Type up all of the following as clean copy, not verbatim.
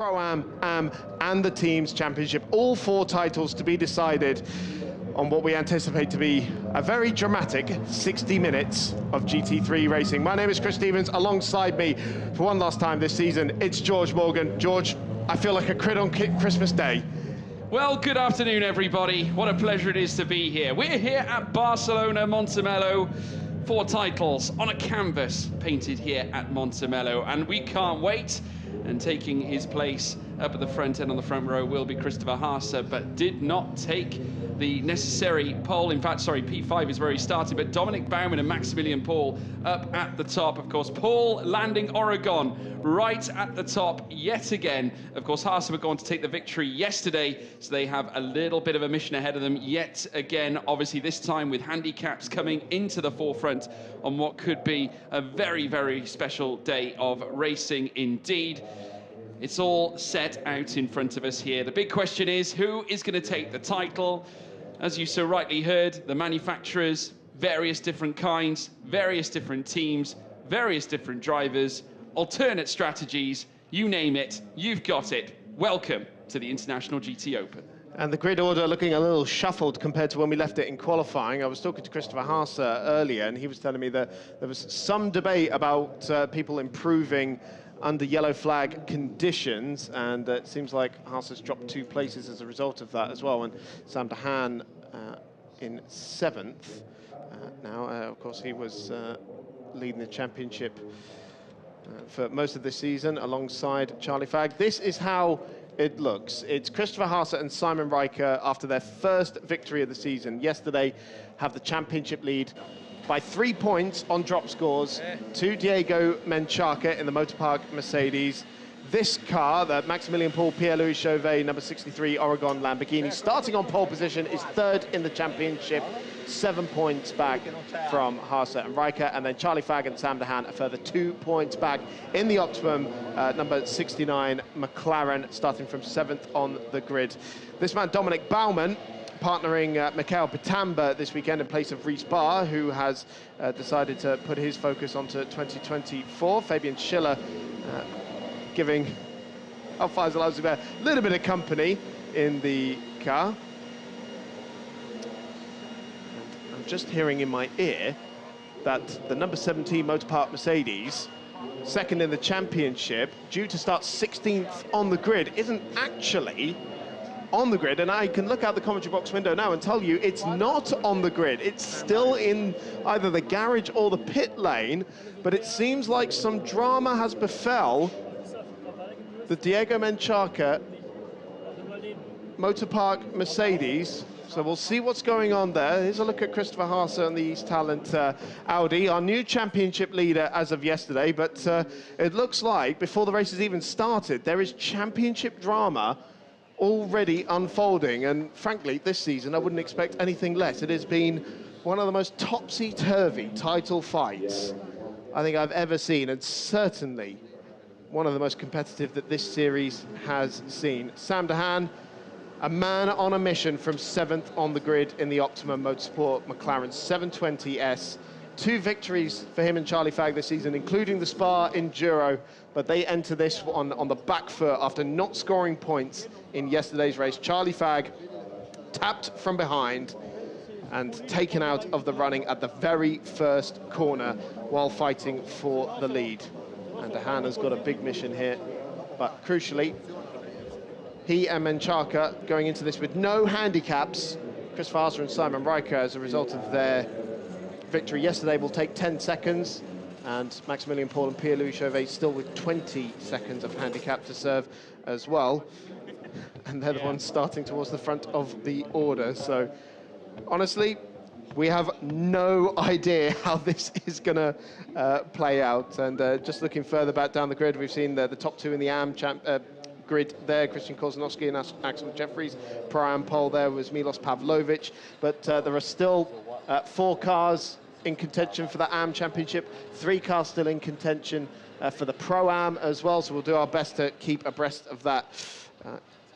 Pro-Am, Am, and the Teams Championship. All 4 titles to be decided on what we anticipate to be a very dramatic 60 minutes of GT3 racing. My name is Chris Stevens. Alongside me for one last time this season, it's George Morgan. George, I feel like a crit on Christmas Day. Well, good afternoon, everybody. What a pleasure it is to be here. We're here at Barcelona, Montemelo. 4 titles on a canvas painted here at Montemelo, and we can't wait. And taking his place up at the front end on the front row will be Christopher Haase, but did not take the necessary pole. In fact, sorry, P5 is where he started, but Dominic Baumann and Maximilian Paul up at the top. Of course, Paul landing Oregon right at the top yet again. Of course, Haase were going to take the victory yesterday, so they have a little bit of a mission ahead of them yet again. Obviously, this time with handicaps coming into the forefront on what could be a very, very special day of racing indeed. It's all set out in front of us here. The big question is, who is going to take the title? As you so rightly heard, the manufacturers, various different kinds, various different teams, various different drivers, alternate strategies, you name it, you've got it. Welcome to the International GTOpen. And the grid order looking a little shuffled compared to when we left it in qualifying. I was talking to Christopher Haase earlier, and he was telling me that there was some debate about people improving under yellow flag conditions, and it seems like Haase has dropped 2 places as a result of that as well, and Sam de Haan in 7th. Now, of course, he was leading the championship for most of this season alongside Charlie Fagg. This is how it looks. It's Christopher Haase and Simon Riker after their first victory of the season. Yesterday, have the championship lead by 3 points on drop scores to Diego Menchaca in the Motorpark Mercedes. This car, the Maximilian Paul Pierre-Louis Chauvet, number 63 Oregon Lamborghini, starting on pole position, is 3rd in the championship, 7 points back from Haase and Riker, and then Charlie Fagg and Sam de Haan a further 2 points back in the Optimum, number 69 McLaren, starting from 7th on the grid. This man, Dominic Baumann, partnering Mikael Pitamba this weekend in place of Reese Barr, who has decided to put his focus onto 2024. Fabian Schiller giving Faisal Al-Zubair a little bit of company in the car. And I'm just hearing in my ear that the number 17 Motorpark Mercedes, 2nd in the championship, due to start 16th on the grid, isn't actually on the grid, and I can look out the commentary box window now and tell you it's not on the grid. It's still in either the garage or the pit lane, but it seems like some drama has befell the Diego Menchaca Motorpark Mercedes. So we'll see what's going on there. Here's a look at Christopher Haase and the East Talent Audi, our new championship leader as of yesterday, but it looks like before the race has even started, there is championship drama already unfolding, and frankly, this season I wouldn't expect anything less. It has been one of the most topsy-turvy title fights I think I've ever seen, and certainly one of the most competitive that this series has seen. Sam de Haan, a man on a mission from 7th on the grid in the Optimum Motorsport McLaren 720S. 2 victories for him and Charlie Fagg this season, including the Spa Enduro, but they enter this on the back foot after not scoring points in yesterday's race. Charlie Fagg tapped from behind and taken out of the running at the very first corner while fighting for the lead. And de Haan has got a big mission here, but crucially, he and Menchaca going into this with no handicaps. Chris Haase and Simon Riker, as a result of their victory yesterday, will take 10 seconds, and Maximilian Paul and Pierre-Louis Chauvet still with 20 seconds of handicap to serve as well. And they're the ones starting towards the front of the order. So honestly, we have no idea how this is going to play out. And just looking further back down the grid, we've seen the top 2 in the AM grid there, Christian Kozanowski and Axel Jeffries. Pro-Am pole there was Milos Pavlovic, but there are still 4 cars in contention for the AM Championship, 3 cars still in contention for the Pro-Am as well, so we'll do our best to keep abreast of that.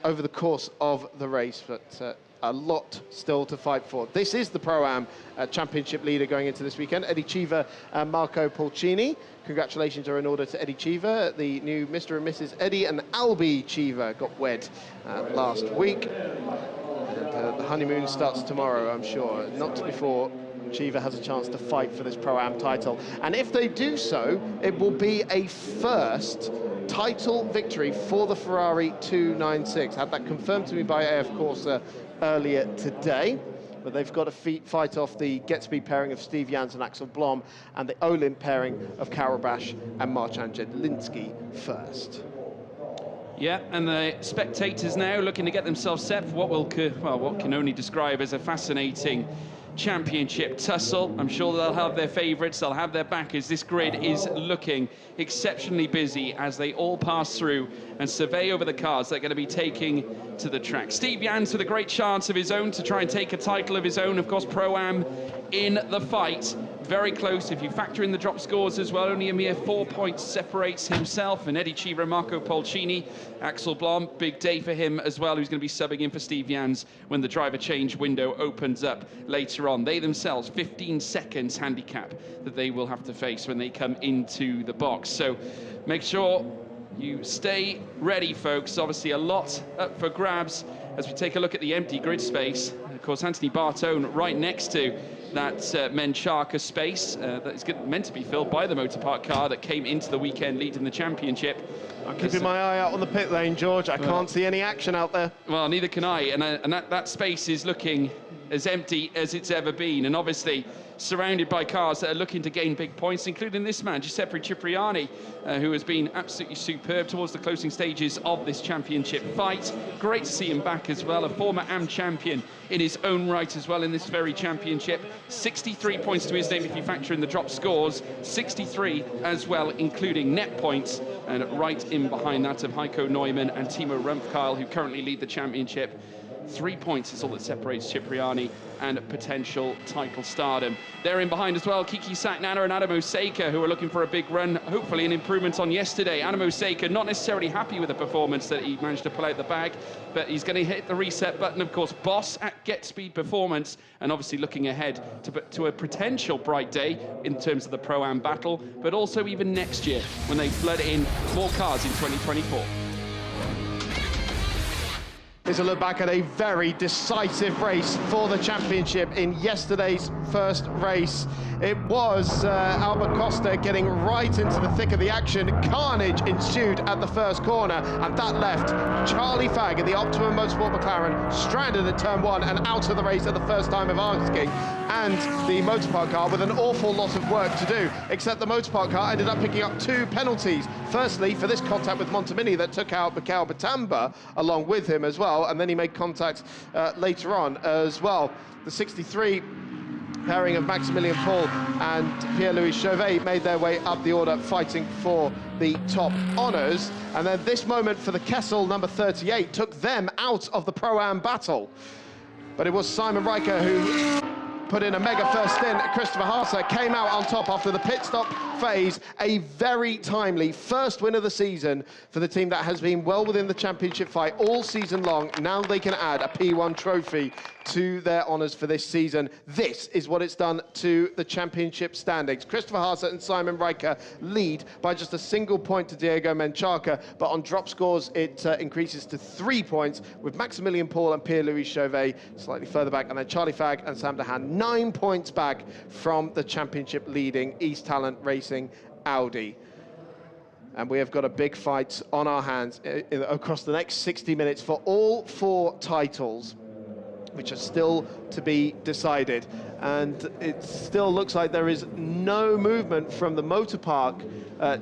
over the course of the race, but a lot still to fight for. This is the Pro-Am Championship leader going into this weekend, Eddie Cheever and Marco Pulcini. Congratulations are in order to Eddie Cheever. The new Mr. and Mrs. Eddie and Albie Cheever got wed last week. And, the honeymoon starts tomorrow, I'm sure, not before Cheever has a chance to fight for this Pro-Am title. And if they do so, it will be a first title victory for the Ferrari 296. Had that confirmed to me by AF Corsa earlier today. But they've got to fight off the Get-Speed pairing of Steve Jans and Axel Blom and the Olymp pairing of Karel Basch and Marcin Jedlinski first. Yeah, and the spectators now looking to get themselves set for what can only describe as a fascinating championship tussle. I'm sure they'll have their favourites, they'll have their backers. This grid is looking exceptionally busy as they all pass through and survey over the cars they're going to be taking to the track. Steve Jans with a great chance of his own to try and take a title of his own. Of course, Pro-Am in the fight. Very close if you factor in the drop scores as well. Only a mere 4 points separates himself and Eddie Cheever and Marco Pulcini. Axel Blom, big day for him as well, who's going to be subbing in for Steve Jans when the driver change window opens up later on. They themselves, 15 seconds handicap that they will have to face when they come into the box. So make sure you stay ready, folks. Obviously a lot up for grabs as we take a look at the empty grid space. Of course, Anthony Bartone right next to that Menchaca space that is meant to be filled by the motorpark car that came into the weekend leading the championship. I'm keeping my eye out on the pit lane, George. I can't see any action out there. Well, neither can I, and that space is looking as empty as it's ever been, and obviously surrounded by cars that are looking to gain big points, including this man, Giuseppe Cipriani, who has been absolutely superb towards the closing stages of this championship fight. Great to see him back as well, a former AM champion in his own right as well in this very championship. 63 points to his name if you factor in the drop scores, 63 as well, including net points, and right in behind that of Heiko Neumann and Timo Rumpkeil, who currently lead the championship. 3 points is all that separates Cipriani and potential title stardom. They're in behind as well, Kiki Saknana and Adam Osaka, who are looking for a big run, hopefully an improvement on yesterday. Adam Osaka not necessarily happy with the performance that he managed to pull out the bag, but he's going to hit the reset button, of course, boss at Get Speed Performance, and obviously looking ahead to a potential bright day in terms of the Pro-Am battle, but also even next year when they flood in more cars in 2024. Here's a look back at a very decisive race for the championship in yesterday's first race. It was Albert Costa getting right into the thick of the action. Carnage ensued at the first corner, and that left Charlie Fagg in the Optimum Motorsport McLaren stranded at turn 1 and out of the race at the first time of asking, and the motorpark car with an awful lot of work to do, except the motorpark car ended up picking up 2 penalties. Firstly, for this contact with Montemini that took out Mikhail Batamba along with him as well, and then he made contact later on as well. The 63 pairing of Maximilian Paul and Pierre-Louis Chauvet made their way up the order, fighting for the top honours. And then this moment for the Kessel number 38 took them out of the Pro-Am battle. But it was Simon Riker who put in a mega first stint. Christopher Haase came out on top after the pit stop phase. A very timely first win of the season for the team that has been well within the championship fight all season long. Now they can add a P1 trophy to their honours for this season. This is what it's done to the championship standings. Christopher Haase and Simon Riker lead by just a single point to Diego Menchaca, but on drop scores it increases to 3 points, with Maximilian Paul and Pierre-Louis Chauvet slightly further back, and then Charlie Fagg and Sam Dehan 9 points back from the championship leading East Talent Racing Audi. And we have got a big fight on our hands across the next 60 minutes for all 4 titles, which are still to be decided. And it still looks like there is no movement from the Motorpark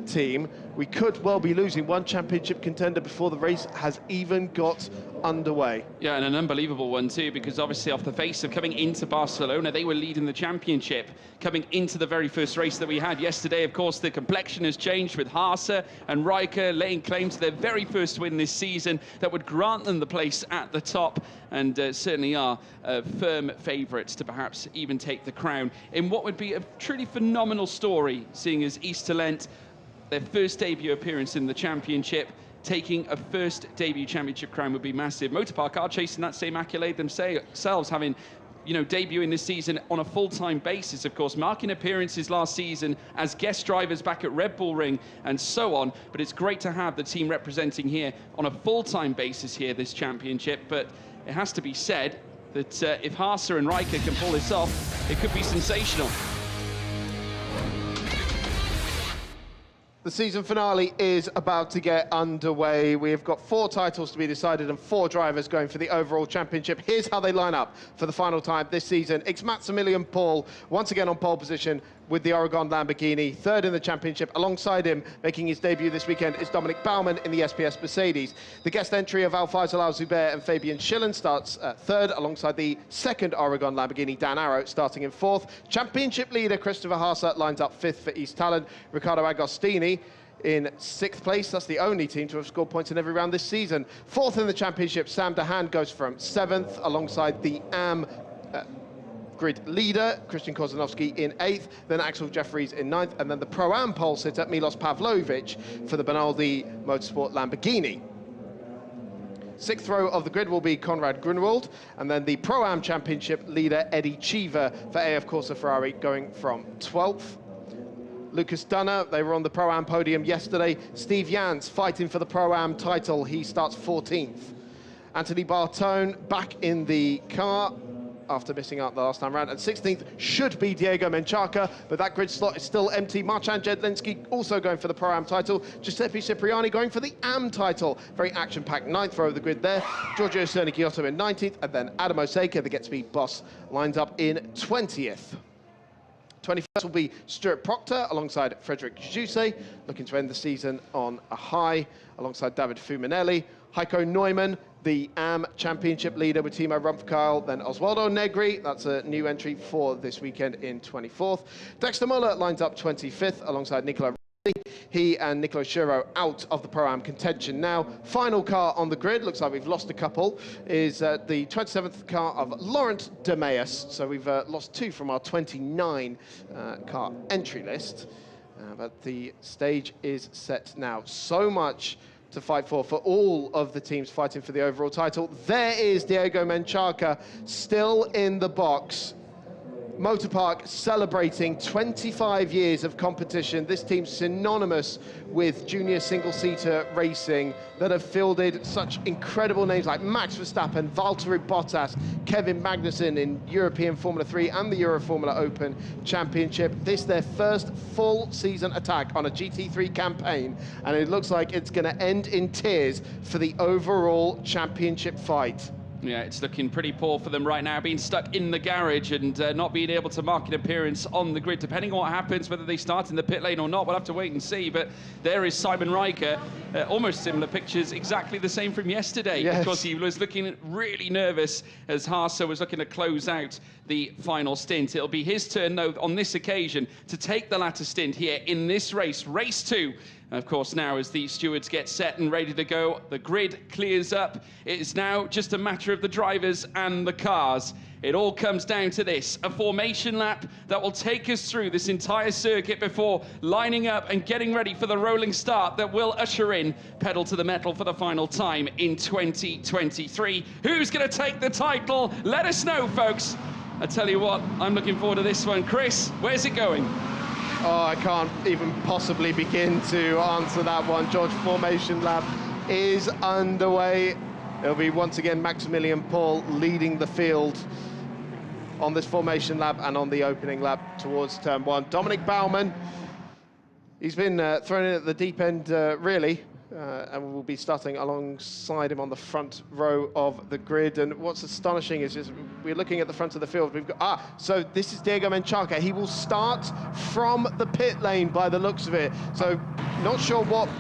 team. We could well be losing one championship contender before the race has even got underway. Yeah, and an unbelievable one too, because obviously off the face of coming into Barcelona, they were leading the championship coming into the very first race that we had yesterday. Of course, the complexion has changed with Haase and Riker laying claim to their very first win this season that would grant them the place at the top, and certainly are firm favourites to perhaps even take the crown in what would be a truly phenomenal story, seeing as East Talent, their first debut appearance in the championship, taking a first debut championship crown would be massive. Motorpark are chasing that same accolade themselves, having debuting this season on a full-time basis, of course, marking appearances last season as guest drivers back at Red Bull Ring and so on. But it's great to have the team representing here on a full-time basis here, this championship. But it has to be said that if Haase and Riker can pull this off, it could be sensational. The season finale is about to get underway. We've got 4 titles to be decided and 4 drivers going for the overall championship. Here's how they line up for the final time this season. It's Maximilian Paul, once again on pole position with the Oregon Lamborghini, 3rd in the championship. Alongside him, making his debut this weekend, is Dominic Baumann in the SPS Mercedes. The guest entry of Al-Faisal Al-Zubair and Fabian Schillen starts 3rd, alongside the 2nd Oregon Lamborghini, Dan Arrow, starting in 4th. Championship leader Christopher Haase lines up 5th for East Talent. Ricardo Agostini in 6th place. That's the only team to have scored points in every round this season. 4th in the championship, Sam DeHaan goes from 7th, alongside the AM grid leader, Christian Kozanowski, in 8th, then Axel Jeffries in 9th, and then the Pro-Am pole sitter, Milos Pavlovic, for the Benaldi Motorsport Lamborghini. 6th row of the grid will be Konrad Grunewald, and then the Pro-Am Championship leader, Eddie Cheever, for AF Corsa Ferrari, going from 12th. Lucas Dunner, they were on the Pro-Am podium yesterday. Steve Jans fighting for the Pro-Am title, he starts 14th. Anthony Bartone back in the car after missing out the last time round, and 16th should be Diego Menchaca, but that grid slot is still empty. Marcin Jedlinski also going for the Pro-Am title. Giuseppe Cipriani going for the AM title. Very action-packed 9th row of the grid there. Giorgio Cernichiotto in 19th, and then Adam Osaka, the get-to-be boss, lines up in 20th. 21st will be Stuart Proctor alongside Frederic Giuse, looking to end the season on a high, alongside David Fuminelli. Heiko Neumann, the AM Championship leader with Timo Rumpfkeil, then Oswaldo Negri, that's a new entry for this weekend in 24th. Dexter Muller lines up 25th alongside Nicola Rossi. He and Nicolo Schuro out of the Pro-Am contention now. Final car on the grid, looks like we've lost a couple, is the 27th car of Laurent de Meus. So we've lost 2 from our 29 car entry list. But the stage is set now. So much to fight for all of the teams fighting for the overall title. There is Diego Menchaca still in the box. Motorpark celebrating 25 years of competition. This team's synonymous with junior single-seater racing that have fielded such incredible names like Max Verstappen, Valtteri Bottas, Kevin Magnussen in European Formula 3 and the Euro Formula Open Championship. This is their first full season attack on a GT3 campaign, and it looks like it's going to end in tears for the overall championship fight. Yeah, it's looking pretty poor for them right now, being stuck in the garage and not being able to mark an appearance on the grid. Depending on what happens, whether they start in the pit lane or not, we'll have to wait and see. But there is Simon Riker, almost similar pictures, exactly the same from yesterday. Yes. Because he was looking really nervous as Haase was looking to close out the final stint. It'll be his turn, though, on this occasion, to take the latter stint here in this race, race 2. And of course, now as the stewards get set and ready to go, the grid clears up. It is now just a matter of the drivers and the cars. It all comes down to this, a formation lap that will take us through this entire circuit before lining up and getting ready for the rolling start that will usher in pedal to the metal for the final time in 2023. Who's going to take the title? Let us know, folks. I tell you what, I'm looking forward to this one. Chris, where's it going? Oh, I can't even possibly begin to answer that one. George, formation lap is underway. It'll be once again Maximilian Paul leading the field on this formation lap and on the opening lap towards turn 1. Dominic Baumann, he's been thrown in at the deep end, really. And we'll be starting alongside him on the front row of the grid. And what's astonishing is just we're looking at the front of the field. We've got so this is Diego Menchaca. He will start from the pit lane by the looks of it. So not sure what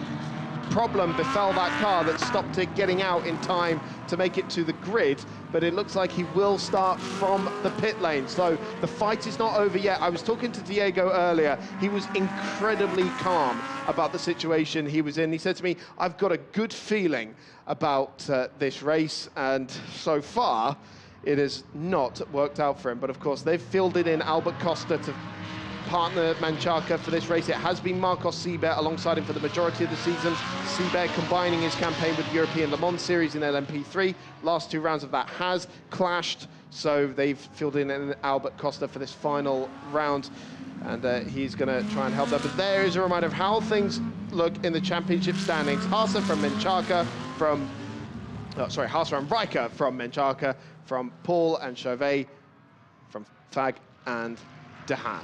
problem befell that car that stopped it getting out in time to make it to the grid, but it looks like he will start from the pit lane. So the fight is not over yet. I was talking to Diego earlier. He was incredibly calm about the situation he was in. He said to me, I've got a good feeling about this race, and so far it has not worked out for him. But of course, they've fielded in Albert Costa to partner Menchaca for this race. It has been Marcos Seibert alongside him for the majority of the season. Seibert combining his campaign with European Le Mans Series in LMP3. Last 2 rounds of that has clashed, so they've fielded in Albert Costa for this final round, and he's going to try and help them. But there is a reminder of how things look in the championship standings. Haase from Menchaca, from Haase and Riker from Menchaca, from Paul and Chauvet, from Fag and Dehaan.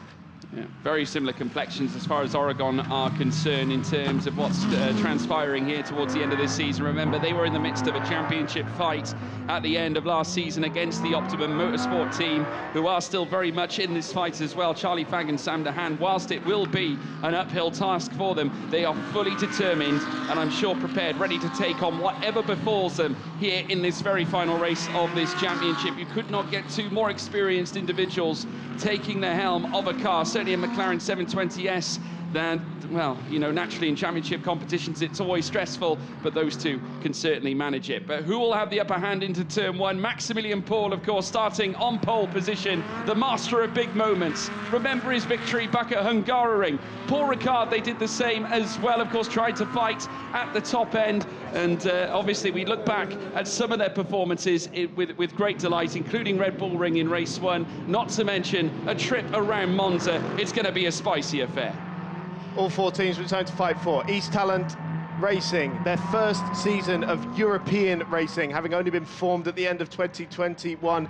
Yeah, very similar complexions as far as Oregon are concerned in terms of what's transpiring here towards the end of this season. Remember, they were in the midst of a championship fight at the end of last season against the Optimum Motorsport team, who are still very much in this fight as well. Charlie Fag and Sam Dehaan, whilst it will be an uphill task for them, they are fully determined and I'm sure prepared, ready to take on whatever befalls them here in this very final race of this championship. You could not get 2 more experienced individuals taking the helm of a car, certainly a McLaren 720S, then, well, you know, naturally in championship competitions it's always stressful, but those 2 can certainly manage it. But who will have the upper hand into turn 1? Maximilian Paul, of course, starting on pole position, the master of big moments. Remember his victory back at Hungaroring. Paul Ricard, they did the same as well, of course, tried to fight at the top end, and obviously we look back at some of their performances with great delight, including Red Bull Ring in race 1, not to mention a trip around Monza. It's going to be a spicy affair. All 4 teams return to fight for East Talent Racing, their first season of European racing, having only been formed at the end of 2021.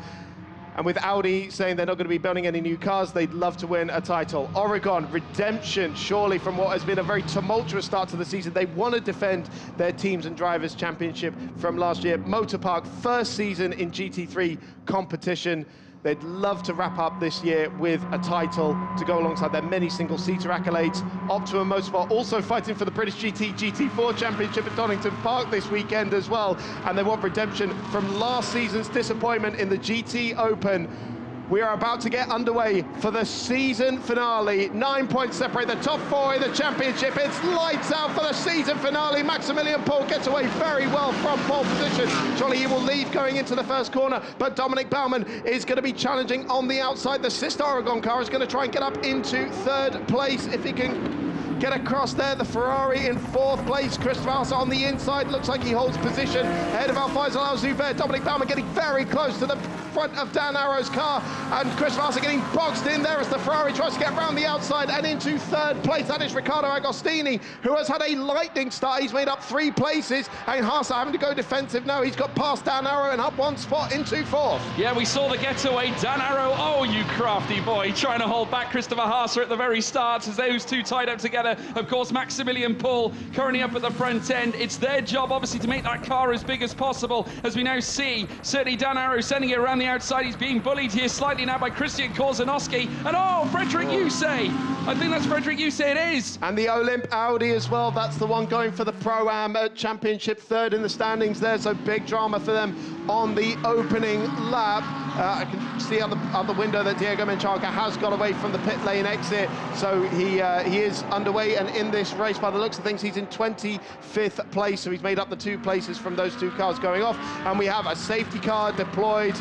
And with Audi saying they're not going to be building any new cars, they'd love to win a title. Oregon, redemption, surely, from what has been a very tumultuous start to the season. They want to defend their teams and drivers championship from last year. Motorpark, first season in GT3 competition. They'd love to wrap up this year with a title to go alongside their many single-seater accolades. Optimum Motorsport also fighting for the British GT4 Championship at Donington Park this weekend as well. And they want redemption from last season's disappointment in the GTOpen. We are about to get underway for the season finale. 9 points separate the top 4 in the championship. It's lights out for the season finale. Maximilian Paul gets away very well from pole position. Surely he will lead going into the first corner, but Dominic Baumann is going to be challenging on the outside. The sister Oregon car is going to try and get up into 3rd place if he can get across there. The Ferrari in 4th place. Christopher Haase on the inside. Looks like he holds position ahead of Alfaisal Al-Zubair. Dominic Baumann getting very close to the front of Dan Arrow's car, and Christopher Haase getting boxed in there as the Ferrari tries to get around the outside and into 3rd place. That is Riccardo Agostini, who has had a lightning start. He's made up 3 places, and Haase having to go defensive now. He's got past Dan Arrow and up 1 spot into 4th. Yeah, we saw the getaway. Dan Arrow, oh, you crafty boy, trying to hold back Christopher Haase at the very start as those 2 tied up together. Of course, Maximilian Paul currently up at the front end. It's their job, obviously, to make that car as big as possible, as we now see. Certainly Dan Arrow sending it around the outside. He's being bullied here slightly now by Christian Korzanowski. And oh, Frederick Yusey. I think that's Frederick Yusey, it is. And the Olymp Audi as well. That's the one going for the Pro-Am Championship, 3rd in the standings there. So big drama for them on the opening lap. I can see out the window that Diego Menchaca has got away from the pit lane exit. So he is underway and in this race. By the looks of things, he's in 25th place. So he's made up the 2 places from those 2 cars going off. And we have a safety car deployed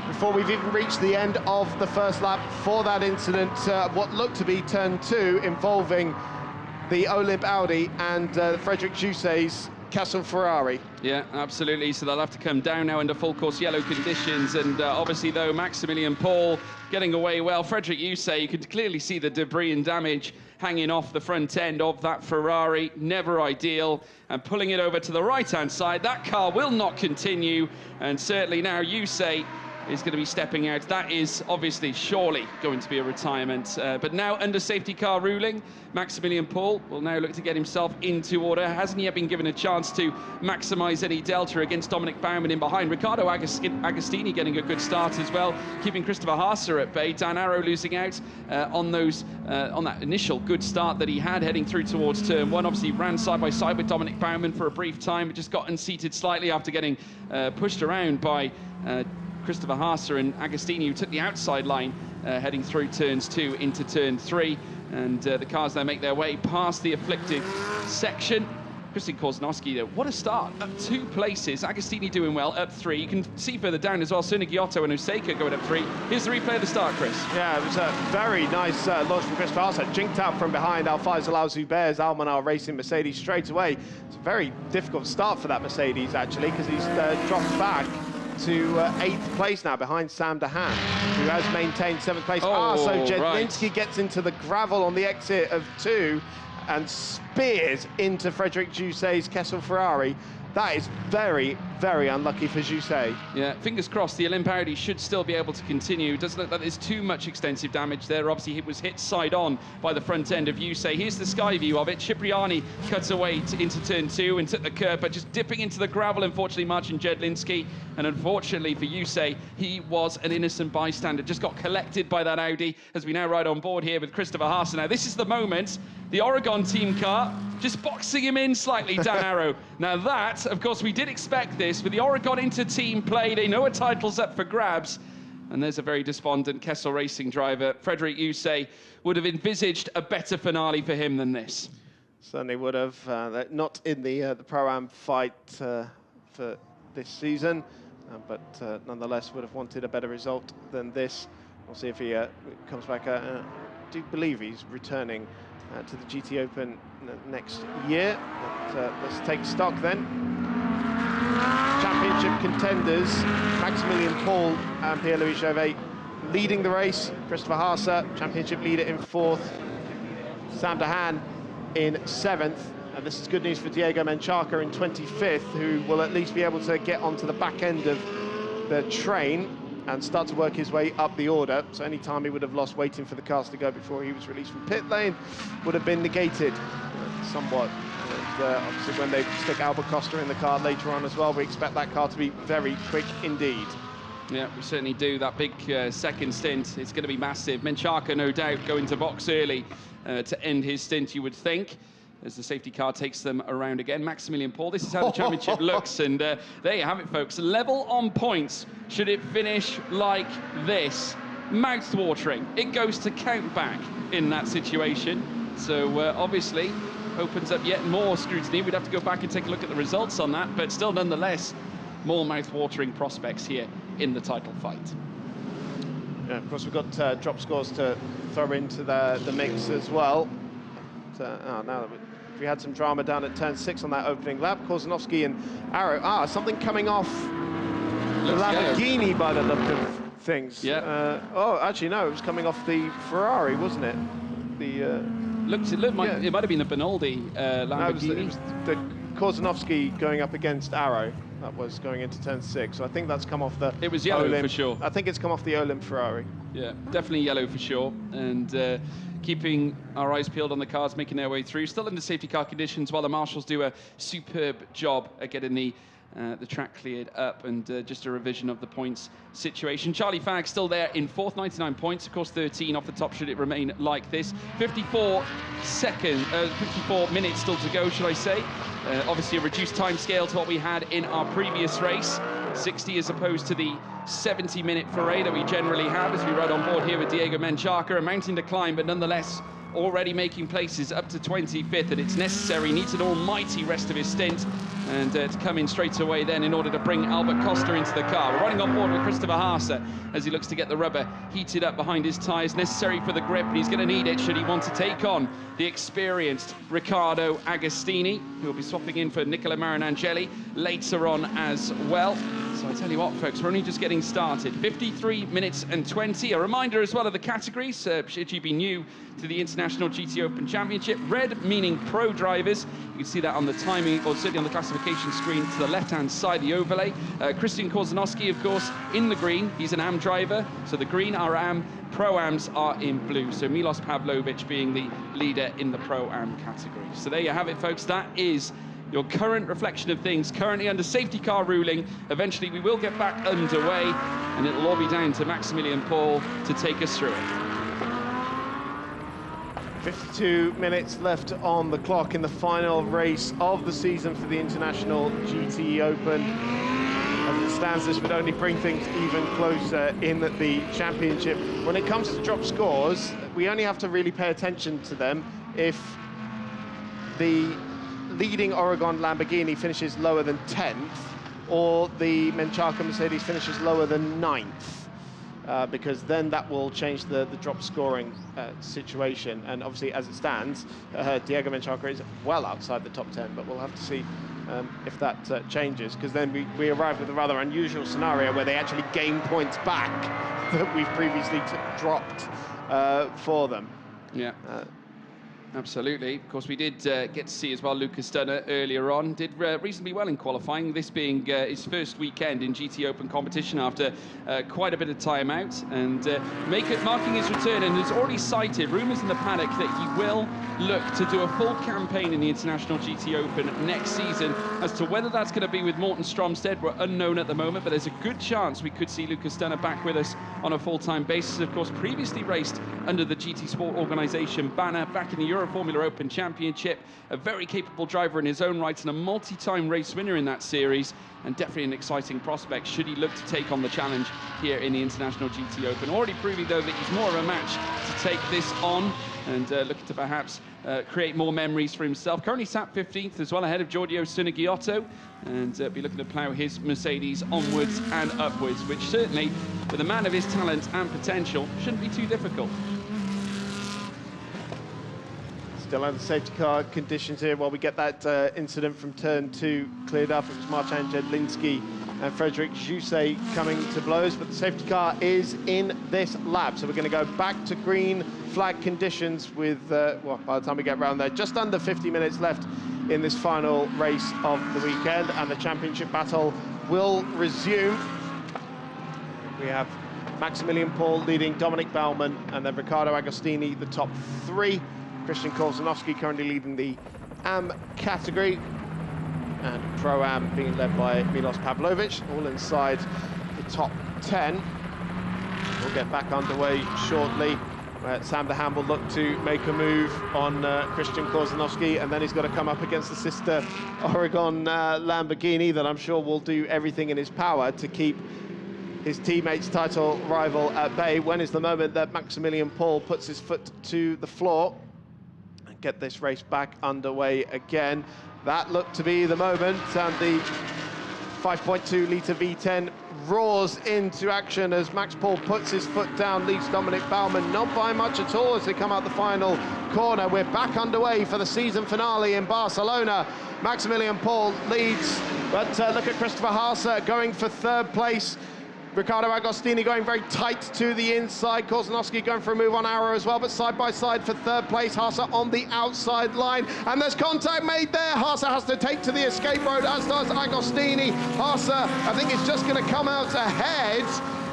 before we've even reached the end of the first lap for that incident, what looked to be turn 2 involving the Olymp Audi and Frederick Yusey's Castle Ferrari. Yeah, absolutely. So they'll have to come down now under full course yellow conditions. And obviously, though, Maximilian Paul getting away well. Frederick Yusey, you can clearly see the debris and damage hanging off the front end of that Ferrari. Never ideal. And pulling it over to the right-hand side, that car will not continue. And certainly now Yusey is going to be stepping out. That is obviously surely going to be a retirement. But now under safety car ruling, Maximilian Paul will now look to get himself into order. Hasn't yet been given a chance to maximise any delta against Dominic Baumann in behind. Riccardo Agostini getting a good start as well, keeping Christopher Haase at bay. Dan Arrow losing out on that initial good start that he had heading through towards turn 1. Obviously ran side by side with Dominic Baumann for a brief time, but just got unseated slightly after getting pushed around by Christopher Haase and Agostini, who took the outside line heading through turns 2 into turn 3. And the cars now make their way past the afflicted section. Christian Korzanowski, what a start. Up 2 places. Agostini doing well, up 3. You can see further down as well, Giotto and Osaka going up 3. Here's the replay of the start, Chris. Yeah, it was a very nice launch from Christopher Haase. Jinked out from behind Alphys Alaouz-Hubert's Almanar Racing Mercedes straight away. It's a very difficult start for that Mercedes, actually, because he's dropped back to 8th place now, behind Sam de Haan, who has maintained 7th place. So Jedlinski gets into the gravel on the exit of 2 and spears into Frédéric Jousset's Kessel Ferrari. That is very, very unlucky for Jousset. Yeah, fingers crossed, the Olymp Audi should still be able to continue. Doesn't look like there's too much extensive damage there. Obviously, it was hit side on by the front end of Jousset. Here's the sky view of it. Cipriani cuts away into turn 2 and took the curb, but just dipping into the gravel, unfortunately, Marcin Jedlinski. And unfortunately for Jousset, he was an innocent bystander. Just got collected by that Audi as we now ride on board here with Christopher Haase. Now, this is the moment. The Oregon team car just boxing him in slightly, Dan Arrow. Now that, of course, we did expect this with the Oregon inter-team play. They know a title's up for grabs. And there's a very despondent Kessel Racing driver. Frédéric Jousset would have envisaged a better finale for him than this. Certainly would have. Not in the Pro-Am fight for this season, but nonetheless would have wanted a better result than this. We'll see if he comes back. I do believe he's returning to the GTOpen next year. But let's take stock then. Championship contenders, Maximilian Paul and Pierre-Louis Jauvet leading the race. Christopher Haase, championship leader, in 4th. Sam de Haan in 7th. And this is good news for Diego Menchaca in 25th, who will at least be able to get onto the back end of the train and start to work his way up the order. So any time he would have lost waiting for the cars to go before he was released from pit lane would have been negated somewhat. And obviously when they stick Albert Costa in the car later on as well, we expect that car to be very quick indeed. Yeah, we certainly do. That big second stint, it's going to be massive. Menchaca, no doubt, going to box early to end his stint, you would think, as the safety car takes them around again. Maximilian Paul, this is how the championship looks, and there you have it, folks. Level on points, should it finish like this. Mouth-watering. It goes to count back in that situation. So obviously opens up yet more scrutiny. We'd have to go back and take a look at the results on that, but still nonetheless, more mouth-watering prospects here in the title fight. Yeah, of course, we've got drop scores to throw into the mix as well. Now that we had some drama down at turn 6 on that opening lap. Korzanowski and Arrow. Something coming off the Lamborghini by the look of things. Yeah. Oh, actually, no, it was coming off the Ferrari, wasn't it? It might have been the Benoldi Lamborghini. No, it was the Korzanowski going up against Arrow. That was going into turn 6. So I think that's come off the It was yellow Olymp. for sure. I think it's come off the Olymp Ferrari. Yeah, definitely yellow for sure. And keeping our eyes peeled on the cars making their way through. Still in the safety car conditions while the marshals do a superb job at getting the track cleared up, and just a revision of the points situation. Charlie Fagg still there in 4th, 99 points. Of course, 13 off the top should it remain like this. 54 minutes still to go, should I say. Obviously a reduced time scale to what we had in our previous race. 60 as opposed to the 70-minute foray that we generally have as we ride on board here with Diego Menchaca. A mountain to climb, but nonetheless already making places up to 25th, and it's necessary, needs an almighty rest of his stint, and to come in straight away then in order to bring Albert Costa into the car. We're running on board with Christopher Haase as he looks to get the rubber heated up behind his tyres, necessary for the grip, and he's going to need it should he want to take on the experienced Riccardo Agostini, who will be swapping in for Nicola Marinangeli later on as well. So I tell you what, folks, we're only just getting started. 53 minutes and 20. A reminder as well of the categories, should you be new to the International GTOpen Championship. Red meaning pro drivers. You can see that on the timing, or certainly on the classification screen to the left-hand side, the overlay. Christian Korzanowski, of course, in the green. He's an AM driver. So the green are AM, Pro-Ams are in blue. So Milos Pavlovic being the leader in the Pro-Am category. So there you have it, folks. That is your current reflection of things, currently under safety car ruling. Eventually we will get back underway, and it'll all be down to Maximilian Paul to take us through it. 52 minutes left on the clock in the final race of the season for the International GTOpen. As it stands, this would only bring things even closer in the championship. When it comes to drop scores, we only have to really pay attention to them if the leading Oregon Lamborghini finishes lower than 10th, or the Menchaca Mercedes finishes lower than 9th, because then that will change the drop scoring situation. And obviously, as it stands, Diego Menchaca is well outside the top 10, but we'll have to see if that changes, because then we arrive with a rather unusual scenario where they actually gain points back that we've previously dropped for them. Yeah. Absolutely. Of course, we did get to see as well Lucas Dunner earlier on. Did reasonably well in qualifying, this being his first weekend in GTOpen competition after quite a bit of time out, and marking his return, and has already cited rumours in the paddock that he will look to do a full campaign in the International GTOpen next season. As to whether that's going to be with Morten Stromsted, we're unknown at the moment, but there's a good chance we could see Lucas Dunner back with us on a full-time basis. Of course, previously raced under the GT Sport organisation banner back in the Euro Formula Open Championship, a very capable driver in his own right and a multi-time race winner in that series, and definitely an exciting prospect should he look to take on the challenge here in the International GT Open. Already proving though that he's more of a match to take this on, and looking to perhaps create more memories for himself. Currently sat 15th as well, ahead of Giorgio Sunaghiotto, and be looking to plough his Mercedes onwards and upwards, which certainly, with a man of his talent and potential, shouldn't be too difficult. Still under safety car conditions here while we get that incident from turn 2 cleared up. It was Marcin Jedlinski and Frederic Jousset coming to blows, but the safety car is in this lap. So we're going to go back to green flag conditions with, well, by the time we get around there, just under 50 minutes left in this final race of the weekend, and the championship battle will resume. We have Maximilian Paul leading Dominic Baumann, and then Riccardo Agostini, the top 3. Christian Kolzanowski currently leading the AM category, and Pro-Am being led by Milos Pavlovic, all inside the top 10. We'll get back underway shortly, where Sam DeHaan will look to make a move on Christian Kolzanowski, and then he's got to come up against the sister Oregon Lamborghini that I'm sure will do everything in his power to keep his teammate's title rival at bay. When is the moment that Maximilian Paul puts his foot to the floor and get this race back underway again? That looked to be the moment, and the 5.2 litre V10 roars into action as Max Paul puts his foot down, leads Dominic Baumann not by much at all as they come out the final corner. We're back underway for the season finale in Barcelona. Maximilian Paul leads, but look at Christopher Haase going for 3rd place. Riccardo Agostini going very tight to the inside. Kolzanowski going for a move on Arrow as well, but side by side for 3rd place. Haase on the outside line, and there's contact made there. Haase has to take to the escape road, as does Agostini. Haase, I think, is just going to come out ahead.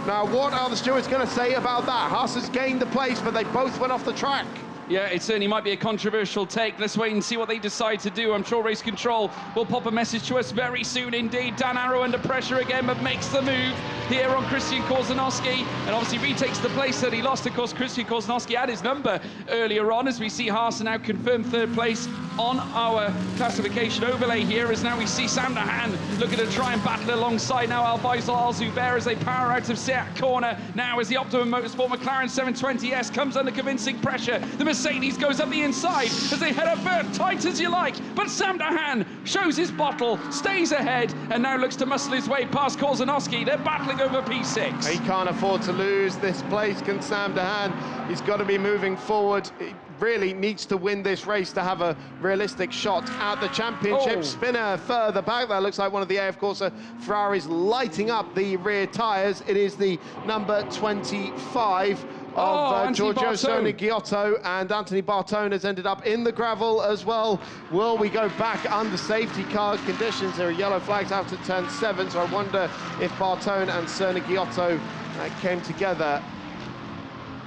Now, what are the stewards going to say about that? Haase's gained the place, but they both went off the track. Yeah, it certainly might be a controversial take. Let's wait and see what they decide to do. I'm sure Race Control will pop a message to us very soon indeed. Dan Arrow under pressure again, but makes the move here on Christian Kolzanowski, and obviously retakes the place that he lost. Of course, Christian Kolzanowski had his number earlier on, as we see Haase now confirm 3rd place on our classification overlay here, as now we see Sam DeHaan looking to try and battle alongside now Alfaisal Al-Zubair as they power out of Seat corner. Now as the Optimum Motorsport McLaren 720S comes under convincing pressure, the Mercedes goes up the inside as they head up first, tight as you like, but Sam DeHaan shows his bottle, stays ahead, and now looks to muscle his way past Kolzanowski. They're battling over P6. He can't afford to lose this place, can Sam DeHaan. He's got to be moving forward. He really needs to win this race to have a realistic shot at the championship. Oh. Spinner further back. That looks like one of the AF Corsa Ferraris lighting up the rear tyres. It is the number 25 of Giorgio Sunaghiotto, and Anthony Bartone has ended up in the gravel as well. Will we go back under safety car conditions? There are yellow flags out at turn 7, so I wonder if Bartone and Sunaghiotto came together.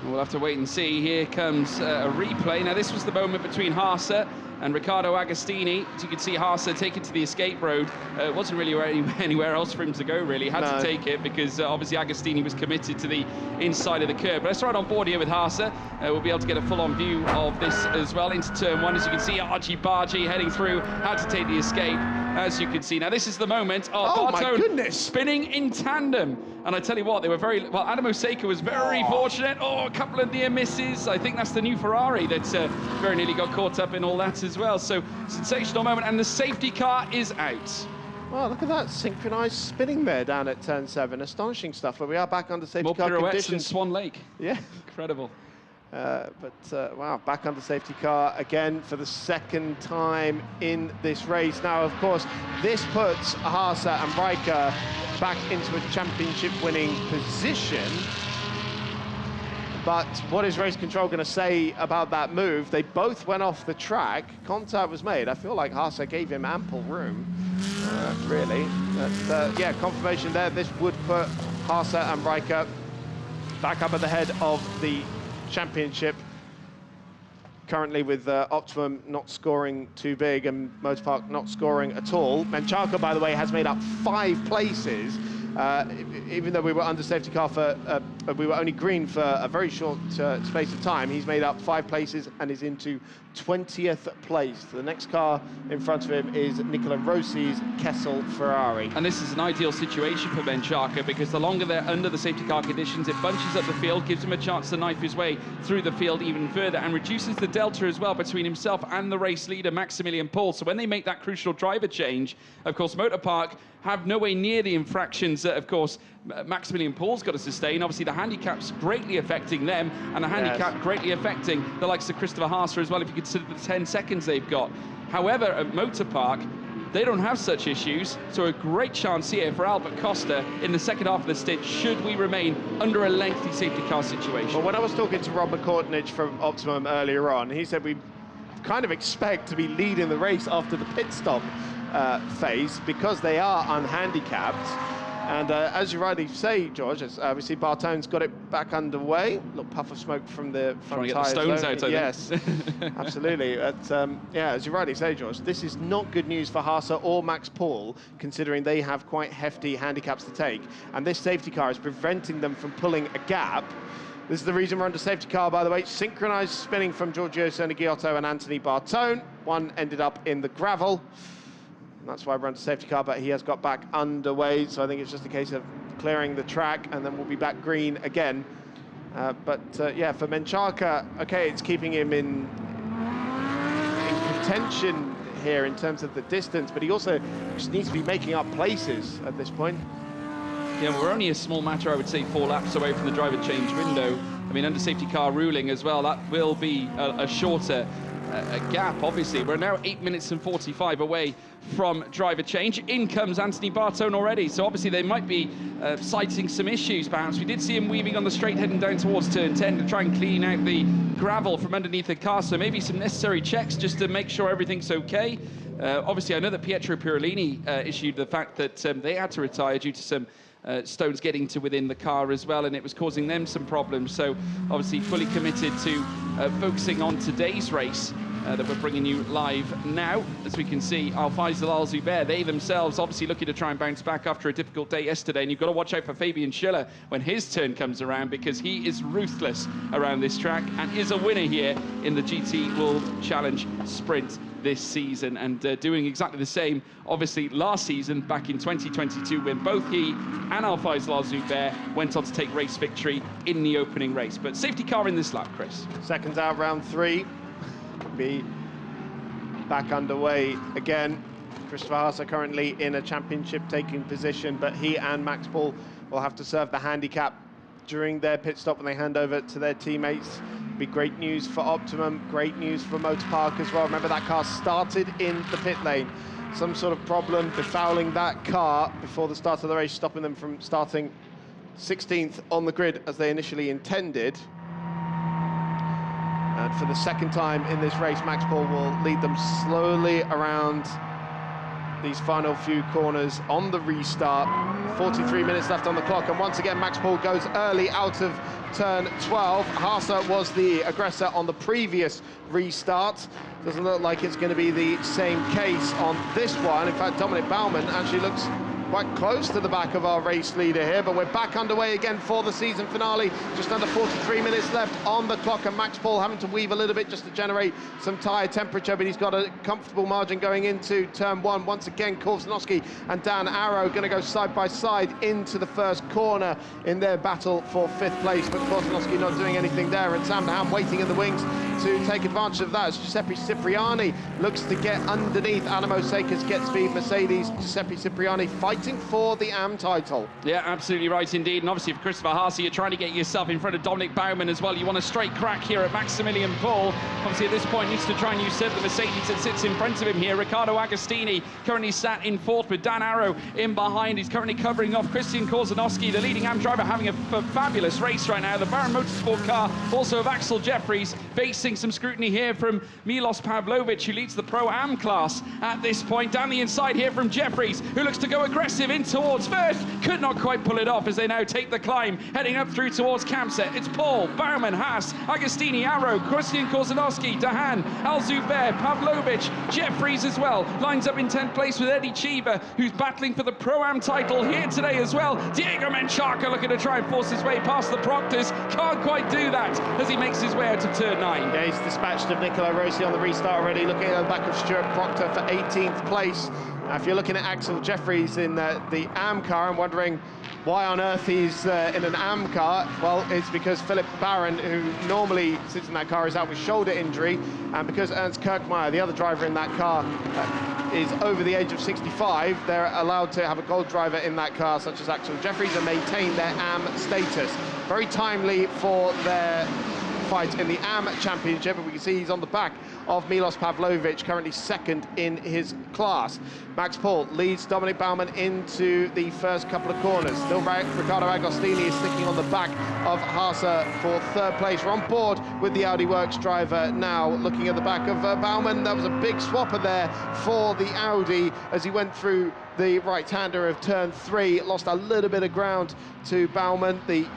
We'll have to wait and see. Here comes a replay. Now, this was the moment between Haase and Riccardo Agostini. As you can see, Haase taken to the escape road. It wasn't really anywhere else for him to go, really. Had to take it because obviously Agostini was committed to the inside of the curb. But let's ride on board here with Haase. We'll be able to get a full-on view of this as well into turn 1. As you can see, Archie Bargy heading through, had to take the escape. as you can see. Now, this is the moment. Oh, my Bartone goodness. spinning in tandem. And I tell you what, they were very... Well, Adam Osaka was very fortunate. Oh, a couple of near misses. I think that's the new Ferrari that very nearly got caught up in all that as well. So, sensational moment. And the safety car is out. Well, look at that synchronized spinning there down at turn 7. Astonishing stuff, but we are back under safety car pirouettes conditions. than Swan Lake. Yeah. Incredible. Wow, back under safety car again for the second time in this race. Now, of course, this puts Haase and Riker back into a championship-winning position. But what is race control going to say about that move? They both went off the track. Contact was made. I feel like Haase gave him ample room, really. But, yeah, confirmation there. This would put Haase and Riker back up at the head of the championship. Currently with Optimum not scoring too big and Motorpark not scoring at all. Menchaca, by the way, has made up 5 places. Even though we were under safety car for, we were only green for a very short space of time, he's made up 5 places and is into 20th place. The next car in front of him is Nicola Rossi's Kessel Ferrari. And this is an ideal situation for Menchaca because the longer they're under the safety car conditions, it bunches up the field, gives him a chance to knife his way through the field even further and reduces the delta as well between himself and the race leader, Maximilian Paul. So when they make that crucial driver change, of course, Motorpark have no way near the infractions that, of course, Maximilian Paul's got to sustain. Obviously, the handicap's greatly affecting them, and the handicap greatly affecting the likes of Christopher Haase as well, if you consider the 10 seconds they've got. However, at Motorpark, they don't have such issues, so a great chance here for Albert Costa in the second half of the stint, should we remain under a lengthy safety car situation. Well, when I was talking to Rob McCourtnage from Optimum earlier on, he said we kind of expect to be leading the race after the pit stop phase because they are unhandicapped. And as you rightly say, George, we see Bartone's got it back underway. A little puff of smoke from the front tyres. Trying to get the stones out, I yes, absolutely. But, yeah, as you rightly say, George, this is not good news for Haase or Max Paul, considering they have quite hefty handicaps to take. And this safety car is preventing them from pulling a gap. This is the reason we're under safety car, by the way. Synchronized spinning from Giorgio Sernegiotto and Anthony Bartone. One ended up in the gravel. That's why we're under safety car, but he has got back underway. So I think it's just a case of clearing the track and then we'll be back green again. Yeah, for Menchaca, okay, it's keeping him in contention here in terms of the distance, but he also just needs to be making up places at this point. Yeah, we're only a small matter, I would say, 4 laps away from the driver change window. I mean, under safety car ruling as well, that will be a shorter gap, obviously. We're now 8 minutes and 45 away from driver change. In comes Anthony Bartone already, so obviously they might be citing some issues, perhaps. We did see him weaving on the straight heading down towards turn 10 to try and clean out the gravel from underneath the car, so maybe some necessary checks just to make sure everything's okay. Obviously, I know that Pietro Pirolini issued the fact that they had to retire due to some stones getting to within the car as well, and it was causing them some problems. So obviously fully committed to focusing on today's race that we're bringing you live now. As we can see, Al-Faisal Al-Zubair, they themselves obviously looking to try and bounce back after a difficult day yesterday, and you've got to watch out for Fabian Schiller when his turn comes around, because he is ruthless around this track and is a winner here in the GT World Challenge Sprint this season, and doing exactly the same obviously last season back in 2022 when both he and Al-Faisal Al-Zubair went on to take race victory in the opening race. But safety car in this lap, Chris. Seconds out, round 3. Be back underway again. Christopher Haase currently in a championship taking position, but he and Max Paul will have to serve the handicap during their pit stop when they hand over to their teammates. Be great news for Optimum, great news for Motorpark as well. Remember, that car started in the pit lane. Some sort of problem befouling that car before the start of the race, stopping them from starting 16th on the grid as they initially intended. And for the second time in this race, Max Paul will lead them slowly around these final few corners on the restart. 43 minutes left on the clock, and once again Max Paul goes early out of turn 12. Haase was the aggressor on the previous restart. Doesn't look like it's going to be the same case on this one. In fact, Dominic Baumann actually looks quite close to the back of our race leader here, but we're back underway again for the season finale. Just under 43 minutes left on the clock, and Max Paul having to weave a little bit just to generate some tyre temperature, but he's got a comfortable margin going into turn one. Once again, Korzanowski and Dan Arrow going to go side by side into the first corner in their battle for 5th place, but Korzanowski not doing anything there, and Sam Ham waiting in the wings to take advantage of that as Giuseppe Cipriani looks to get underneath Animo Seika's Get Speed Mercedes. Giuseppe Cipriani fighting for the AM title. Yeah, absolutely right indeed. And obviously for Christopher Haase, you're trying to get yourself in front of Dominic Baumann as well. You want a straight crack here at Maximilian Paul. Obviously at this point needs to try and usurp the Mercedes that sits in front of him here. Riccardo Agostini currently sat in 4th with Dan Arrow in behind. He's currently covering off Christian Korzanowski, the leading AM driver, having a fabulous race right now. The Baron Motorsport car also of Axel Jeffries facing some scrutiny here from Milos Pavlovic, who leads the Pro-Am class at this point. Down the inside here from Jeffries, who looks to go aggressive in towards first. Could not quite pull it off as they now take the climb, heading up through towards Campset. It's Paul, Baumann, Haas, Agostini, Arrow, Christian Korzanowski, Dahan, Alzubair, Pavlovic, Jeffries as well. Lines up in 10th place with Eddie Cheever, who's battling for the Pro-Am title here today as well. Diego Menchaca looking to try and force his way past the Proctors. Can't quite do that as he makes his way out of turn 9. Yeah, he's dispatched of Niccolo Rossi on the restart already, looking at the back of Stuart Proctor for 18th place. If you're looking at Axel Jeffries in the AM car and wondering why on earth he's in an AM car, well, it's because Philip Barron, who normally sits in that car, is out with shoulder injury, and because Ernst Kirkmeyer, the other driver in that car, is over the age of 65, they're allowed to have a gold driver in that car, such as Axel Jeffries, and maintain their AM status. Very timely for their fight in the AM Championship, and we can see he's on the back of Milos Pavlovic, currently 2nd in his class. Max Paul leads Dominic Baumann into the first couple of corners. Still Riccardo Agostini is sticking on the back of Haase for 3rd place. We're on board with the Audi Works driver now, looking at the back of Baumann. That was a big swapper there for the Audi as he went through the right-hander of turn 3, lost a little bit of ground to Baumann, the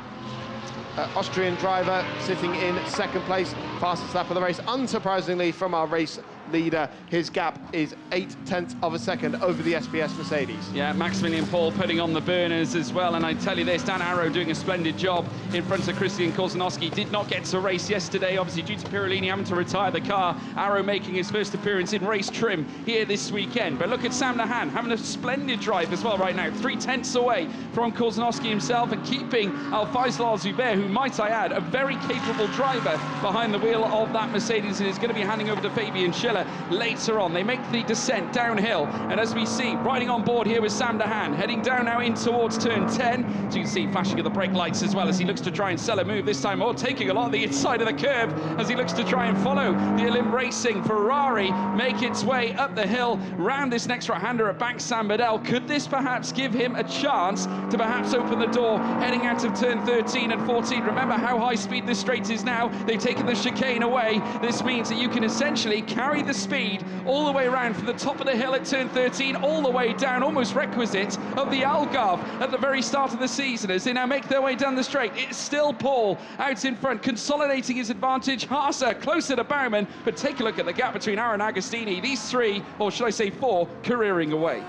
Austrian driver, sitting in 2nd place, fastest lap of the race. Unsurprisingly from our race leader, his gap is 0.8 of a second over the SBS Mercedes. Yeah, Maximilian Paul putting on the burners as well, and I tell you this, Dan Arrow doing a splendid job in front of Christian Korzanowski. Did not get to race yesterday, obviously due to Pirolini having to retire the car. Arrow making his first appearance in race trim here this weekend. But look at Sam Nahan having a splendid drive as well right now, 0.3 away from Korzanowski himself, and keeping Al-Faisal Al-Zubair, who, might I add, a very capable driver behind the wheel of that Mercedes, and is going to be handing over to Fabian Schiller later on. They make the descent downhill, and as we see, riding on board here with Sam Dahan, heading down now in towards turn 10. So you can see flashing of the brake lights as well as he looks to try and sell a move this time, or taking a lot of the inside of the curb as he looks to try and follow the Olymp Racing Ferrari make its way up the hill round this next right-hander at Bank San Bedell. Could this perhaps give him a chance to perhaps open the door heading out of turn 13 and 14? Remember how high speed this straight is now. They've taken the chicane away. This means that you can essentially carry the speed all the way around from the top of the hill at turn 13 all the way down, almost requisite of the Algarve at the very start of the season as they now make their way down the straight. It's still Paul out in front, consolidating his advantage. Haase closer to Baumann, but take a look at the gap between Arrow and Agostini. These 3, or should I say 4, careering away.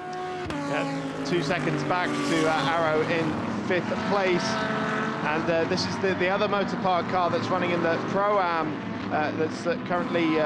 Yeah, 2 seconds back to Arrow in 5th place. And this is the other Motorpark car that's running in the Pro-Am that's currently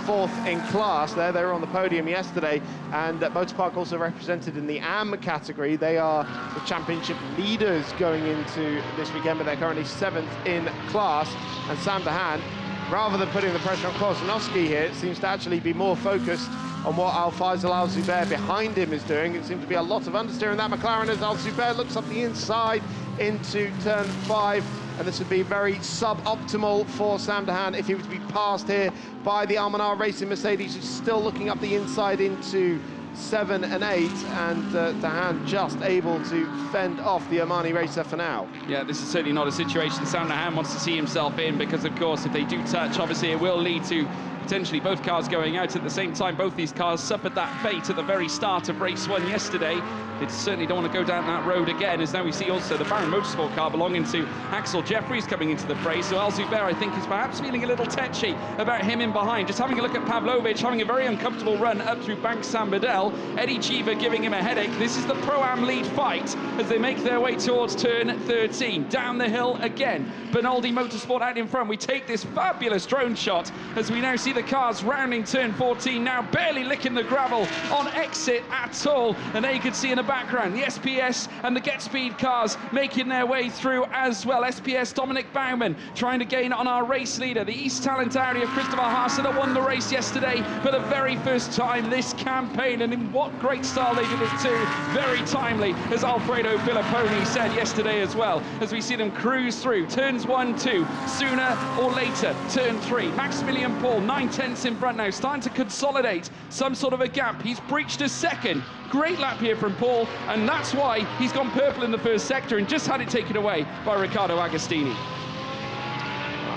4th in class there. They were on the podium yesterday, and Motorpark also represented in the AM category. They are the championship leaders going into this weekend, but they're currently 7th in class. And Sam Dahan, rather than putting the pressure on Korzanowski here, it seems to actually be more focused on what Al-Faisal Al-Zubair behind him is doing. It seems to be a lot of understeer in that McLaren as Al-Zubair looks up the inside into turn 5, and this would be very suboptimal for Sam Dahan if he was to be passed here by the Almanar Racing Mercedes, who's still looking up the inside into 7 and 8, and Dahan just able to fend off the Omani racer for now. Yeah, this is certainly not a situation Sam Dahan wants to see himself in, because of course if they do touch, obviously it will lead to potentially both cars going out at the same time. Both these cars suffered that fate at the very start of race 1 yesterday. They certainly don't want to go down that road again, as now we see also the Baron Motorsport car belonging to Axel Jeffries coming into the fray. So Al Zubair, I think, is perhaps feeling a little tetchy about him in behind. Just having a look at Pavlovic, having a very uncomfortable run up through Bank San Bedell. Eddie Cheever giving him a headache. This is the Pro-Am lead fight as they make their way towards turn 13. Down the hill again. Bernaldi Motorsport out in front. We take this fabulous drone shot as we now see the cars rounding turn 14, now barely licking the gravel on exit at all. And there you can see in the background the SPS and the Get Speed cars making their way through as well. SPS Dominic Baumann trying to gain on our race leader, the East Talent Audi of Christopher Haase, that won the race yesterday for the very first time this campaign, and in what great style they did it too. Very timely, as Alfredo Filipponi said yesterday as well, as we see them cruise through turns 1, 2, sooner or later turn 3. Maximilian Paul 9/10 in front now, starting to consolidate some sort of a gap. He's breached a second. Great lap here from Paul, and that's why he's gone purple in the first sector and just had it taken away by Riccardo Agostini.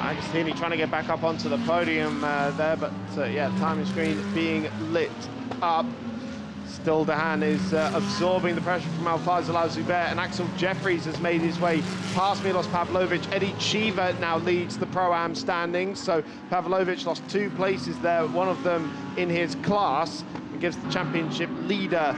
Agostini trying to get back up onto the podium there, but yeah, timing screen being lit up. Still Dehan is absorbing the pressure from Alfazal Al-Zubair, and Axel Jeffries has made his way past Milos Pavlovic. Eddie Cheever now leads the Pro-Am standings, so Pavlovic lost 2 places there, one of them in his class, and gives the championship leader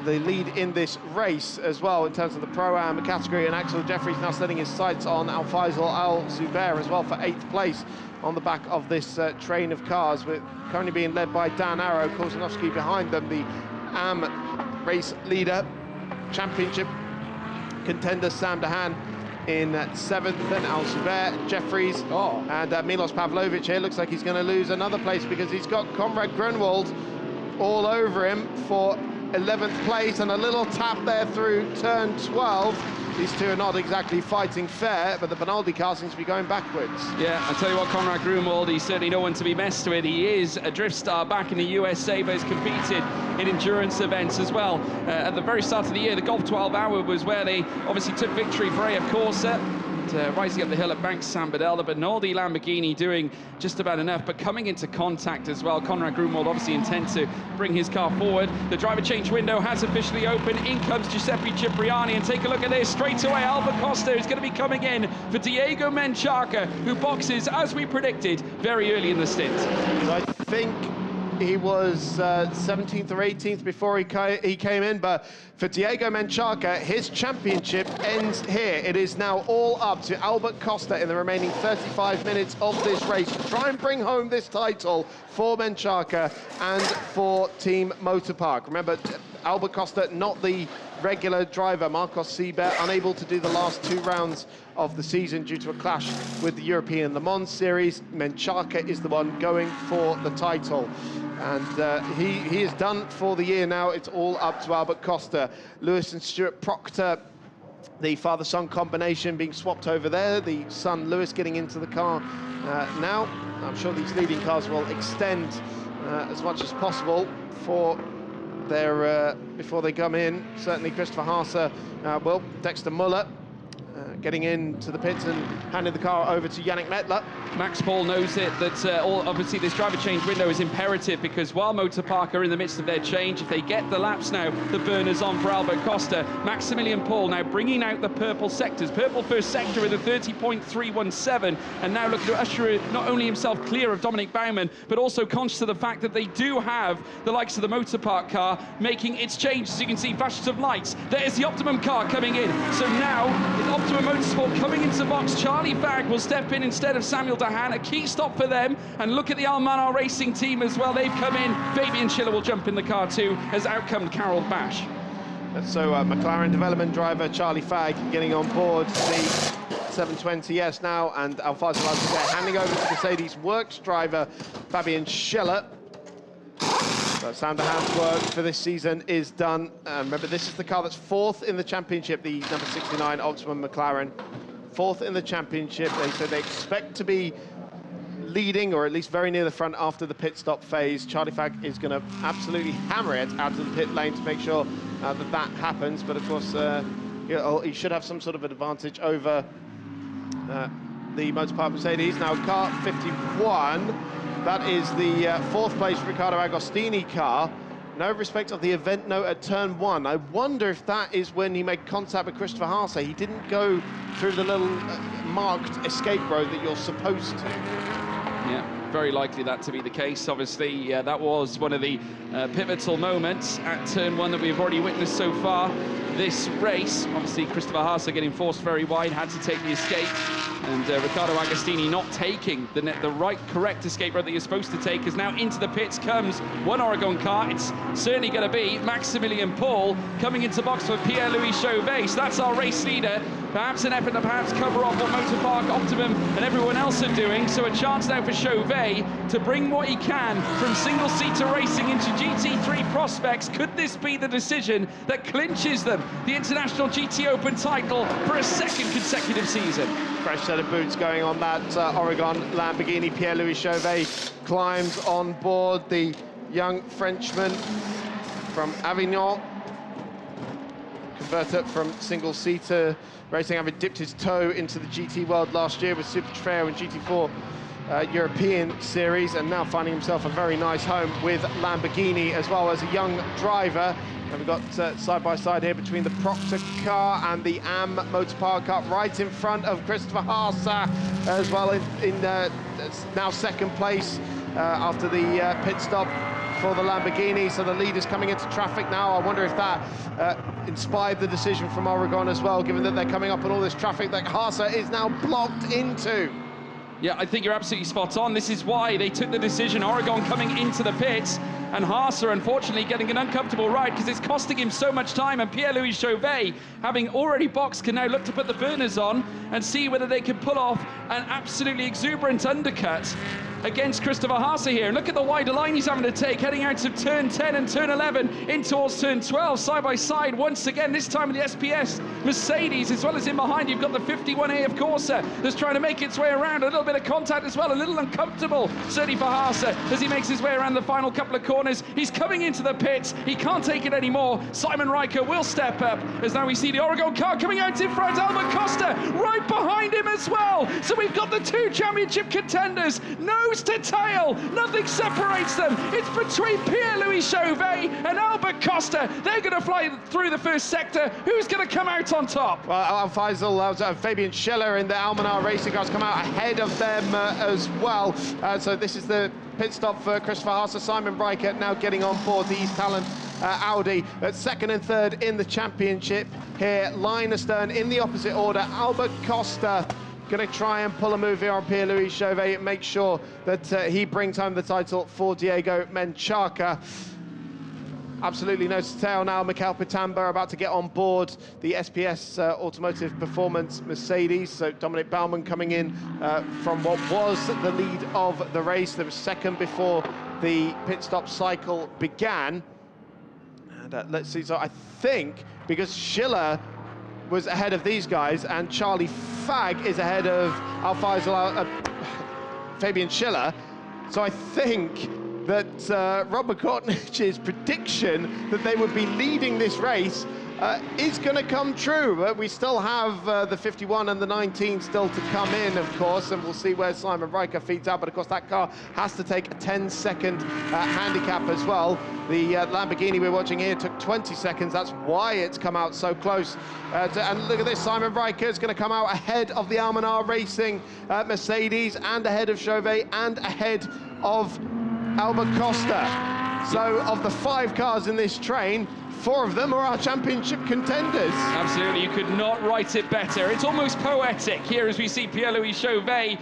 the lead in this race as well in terms of the Pro-Am category. And Axel Jeffries now setting his sights on Alfazal Al-Zubair as well for 8th place on the back of this train of cars, with currently being led by Dan Arrow, Korzenowski behind them, the AM race leader, championship contender Sam Dehan in 7th, then Al-Zubair, Jeffries, and Milos Pavlovic here. Looks like he's going to lose another place because he's got Conrad Grunwald all over him for 11th place, and a little tap there through turn 12. These two are not exactly fighting fair, but the Bernaldi car seems to be going backwards. Yeah, I'll tell you what, Conrad Grunwald, he's certainly no one to be messed with. He is a drift star back in the USA, but has competed in endurance events as well. At the very start of the year, the Golf 12 Hour was where they obviously took victory for AF Corsa. Rising up the hill at Bank San Bedell, the Bernaldi Lamborghini doing just about enough, but coming into contact as well. Conrad Grunwald obviously intent to bring his car forward. The driver change window has officially opened. In comes Giuseppe Cipriani, and take a look at this. Straight away, Albert Costa is going to be coming in for Diego Menchaca, who boxes, as we predicted, very early in the stint. I think he was 17th or 18th before he came in, but for Diego Menchaca, his championship ends here. It is now all up to Albert Costa in the remaining 35 minutes of this race to try and bring home this title for Menchaca and for Team Motorpark. Remember, Albert Costa, not the regular driver. Marcos Seibert unable to do the last 2 rounds of the season due to a clash with the European Le Mans Series. Menchaca is the one going for the title. And he is done for the year now. It's all up to Albert Costa. Lewis and Stuart Proctor, the father-son combination being swapped over there. The son, Lewis, getting into the car now. I'm sure these leading cars will extend as much as possible for their before they come in. Certainly Christopher Haase will. Dexter Muller getting into the pits and handing the car over to Yannick Mettler. Max Paul knows it, that obviously this driver change window is imperative, because while Motorpark are in the midst of their change, if they get the laps now, the burner's on for Albert Costa. Maximilian Paul now bringing out the purple sectors. Purple first sector with a 30.317, and now looking to usher not only himself clear of Dominic Baumann, but also conscious of the fact that they do have the likes of the Motorpark car making its change. As you can see, flashes of lights. There's the Optimum car coming in. So now, with Optimum Motorsport coming into the box, Charlie Fagg will step in instead of Samuel Dehan. A key stop for them. And look at the Almanar Racing team as well. They've come in. Fabian Schiller will jump in the car too, as out come Carol Bash. So McLaren development driver Charlie Fagg getting on board the 720S now, and Alfazal Al-Zubair handing over to Mercedes Works driver Fabian Schiller. So Sam Dehan's work for this season is done. Remember, this is the car that's 4th in the championship, the number 69 Optimum McLaren. 4th in the championship. They said they expect to be leading, or at least very near the front after the pit stop phase. Charlie Fagg is going to absolutely hammer it out of the pit lane to make sure that happens. But of course, he should have some sort of advantage over the Motorpark Mercedes. Now, car 51. That is the 4th place Riccardo Agostini car, no respect of the event note at turn 1. I wonder if that is when he made contact with Christopher Haase. He didn't go through the little marked escape road that you're supposed to. Yeah, very likely that to be the case. Obviously, that was one of the pivotal moments at turn 1 that we've already witnessed so far this race. Obviously, Christopher Haase getting forced very wide, had to take the escape. And Riccardo Agostini not taking the right, correct escape route that you're supposed to take, as now into the pits comes one Oregon car. It's certainly going to be Maximilian Paul coming into box for Pierre-Louis Chauvet. So that's our race leader. Perhaps an effort to perhaps cover off what Motorpark, Optimum and everyone else are doing. So a chance now for Chauvet to bring what he can from single-seater racing into GT3 prospects. Could this be the decision that clinches them the International GT Open title for a second consecutive season? Fresh set of boots going on that Oregon Lamborghini. Pierre-Louis Chauvet climbs on board, the young Frenchman from Avignon. Converter from single-seater racing, having dipped his toe into the GT world last year with Super Trofeo and GT4 European Series, and now finding himself a very nice home with Lamborghini as well as a young driver. And we've got side-by-side here between the Proctor car and the AM Motorpark car, right in front of Christopher Haase as well in now second place after the pit stop for the Lamborghini. So the leader's coming into traffic now. I wonder if that inspired the decision from Oregon as well, given that they're coming up on all this traffic that Haase is now blocked into. Yeah, I think you're absolutely spot on. This is why they took the decision, Oregon coming into the pits, and Haase, unfortunately, getting an uncomfortable ride because it's costing him so much time, and Pierre-Louis Chauvet, having already boxed, can now look to put the burners on and see whether they can pull off an absolutely exuberant undercut against Christopher Haase here. And look at the wider line he's having to take, heading out of turn 10 and turn 11 in towards turn 12, side by side once again, this time with the SPS Mercedes, as well as in behind you've got the 51A of Corsa that's trying to make its way around. A little bit of contact as well, a little uncomfortable, certainly for Haase, as he makes his way around the final couple of corners. He's coming into the pits, he can't take it anymore. Simon Riker will step up, as now we see the Oregon car coming out in front, Albert Costa right behind him as well. So we've got the two championship contenders, nose to tail, nothing separates them. It's between Pierre-Louis Chauvet and Albert Costa. They're going to fly through the first sector. Who's going to come out on top? Well, Al-Faisal, Fabian Schiller in the Almanar Racing cars come out ahead of them as well. So this is the pit stop for Christopher Haase. Simon Riker now getting on board the East Talent Audi at second and third in the championship here. Line astern in the opposite order. Albert Costa going to try and pull a move here on Pierre-Louis Chauvet and make sure that he brings home the title for Diego Menchaca. Absolutely no to tail now. Mikel Pitamba about to get on board the SPS Automotive Performance Mercedes. So Dominic Baumann coming in from what was the lead of the race. There was second before the pit stop cycle began. And let's see, so I think because Schiller was ahead of these guys and Charlie Fagg is ahead of Fabian Schiller, so I think that Robert Kortnich's prediction that they would be leading this race is going to come true. We still have the 51 and the 19 still to come in, of course, and we'll see where Simon Riker feeds out. But of course, that car has to take a 10-second handicap as well. The Lamborghini we're watching here took 20 seconds. That's why it's come out so close. And look at this, Simon Riker is going to come out ahead of the Almanar Racing Mercedes, and ahead of Chauvet, and ahead of Albert Costa. So of the 5 cars in this train, 4 of them are our championship contenders. Absolutely, you could not write it better. It's almost poetic here as we see Pierre-Louis Chauvet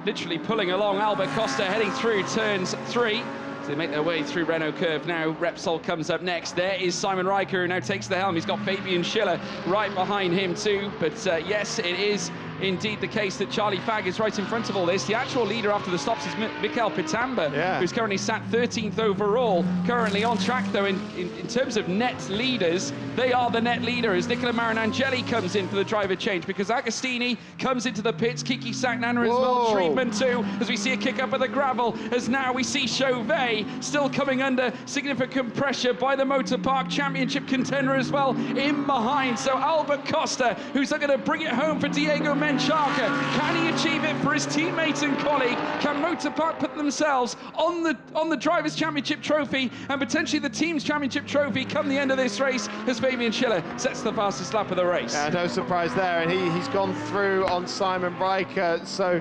literally pulling along Albert Costa, heading through turns 3. So they make their way through Renault Curve now. Repsol comes up next. There is Simon Riker, who now takes the helm. He's got Fabian Schiller right behind him too. But yes, it is indeed the case that Charlie Fagg is right in front of all this. The actual leader after the stops is Mikel Pitamba, who's currently sat 13th overall. Currently on track, though, in terms of net leaders, they are the net leader as Nicola Marinangeli comes in for the driver change, because Agostini comes into the pits. Kiki Sagnana as well, treatment too, as we see a kick up of the gravel, as now we see Chauvet still coming under significant pressure by the Motorpark Championship contender as well in behind. So Albert Costa, who's going to bring it home for Diego Menchaca, Menchaca. Can he achieve it for his teammate and colleague? Can Motorpark put themselves on the Drivers' Championship trophy and potentially the Team's Championship trophy come the end of this race as Fabian Schiller sets the fastest lap of the race? Yeah, no surprise there, and he's gone through on Simon Riker, so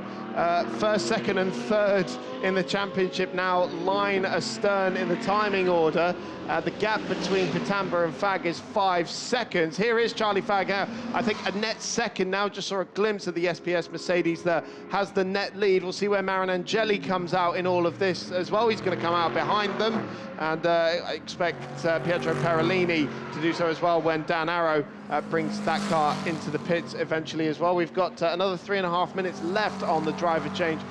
first, second and third in the championship now line astern in the timing order. The gap between Pitamba and Fag is 5 seconds. Here is Charlie Fag now. I think a net second now. Just saw a glimpse of the SPS Mercedes there. Has the net lead. We'll see where Marin Angeli comes out in all of this as well. He's going to come out behind them. And I expect Pietro Parolini to do so as well when Dan Arrow brings that car into the pits eventually as well. We've got another 3.5 minutes left on the driver change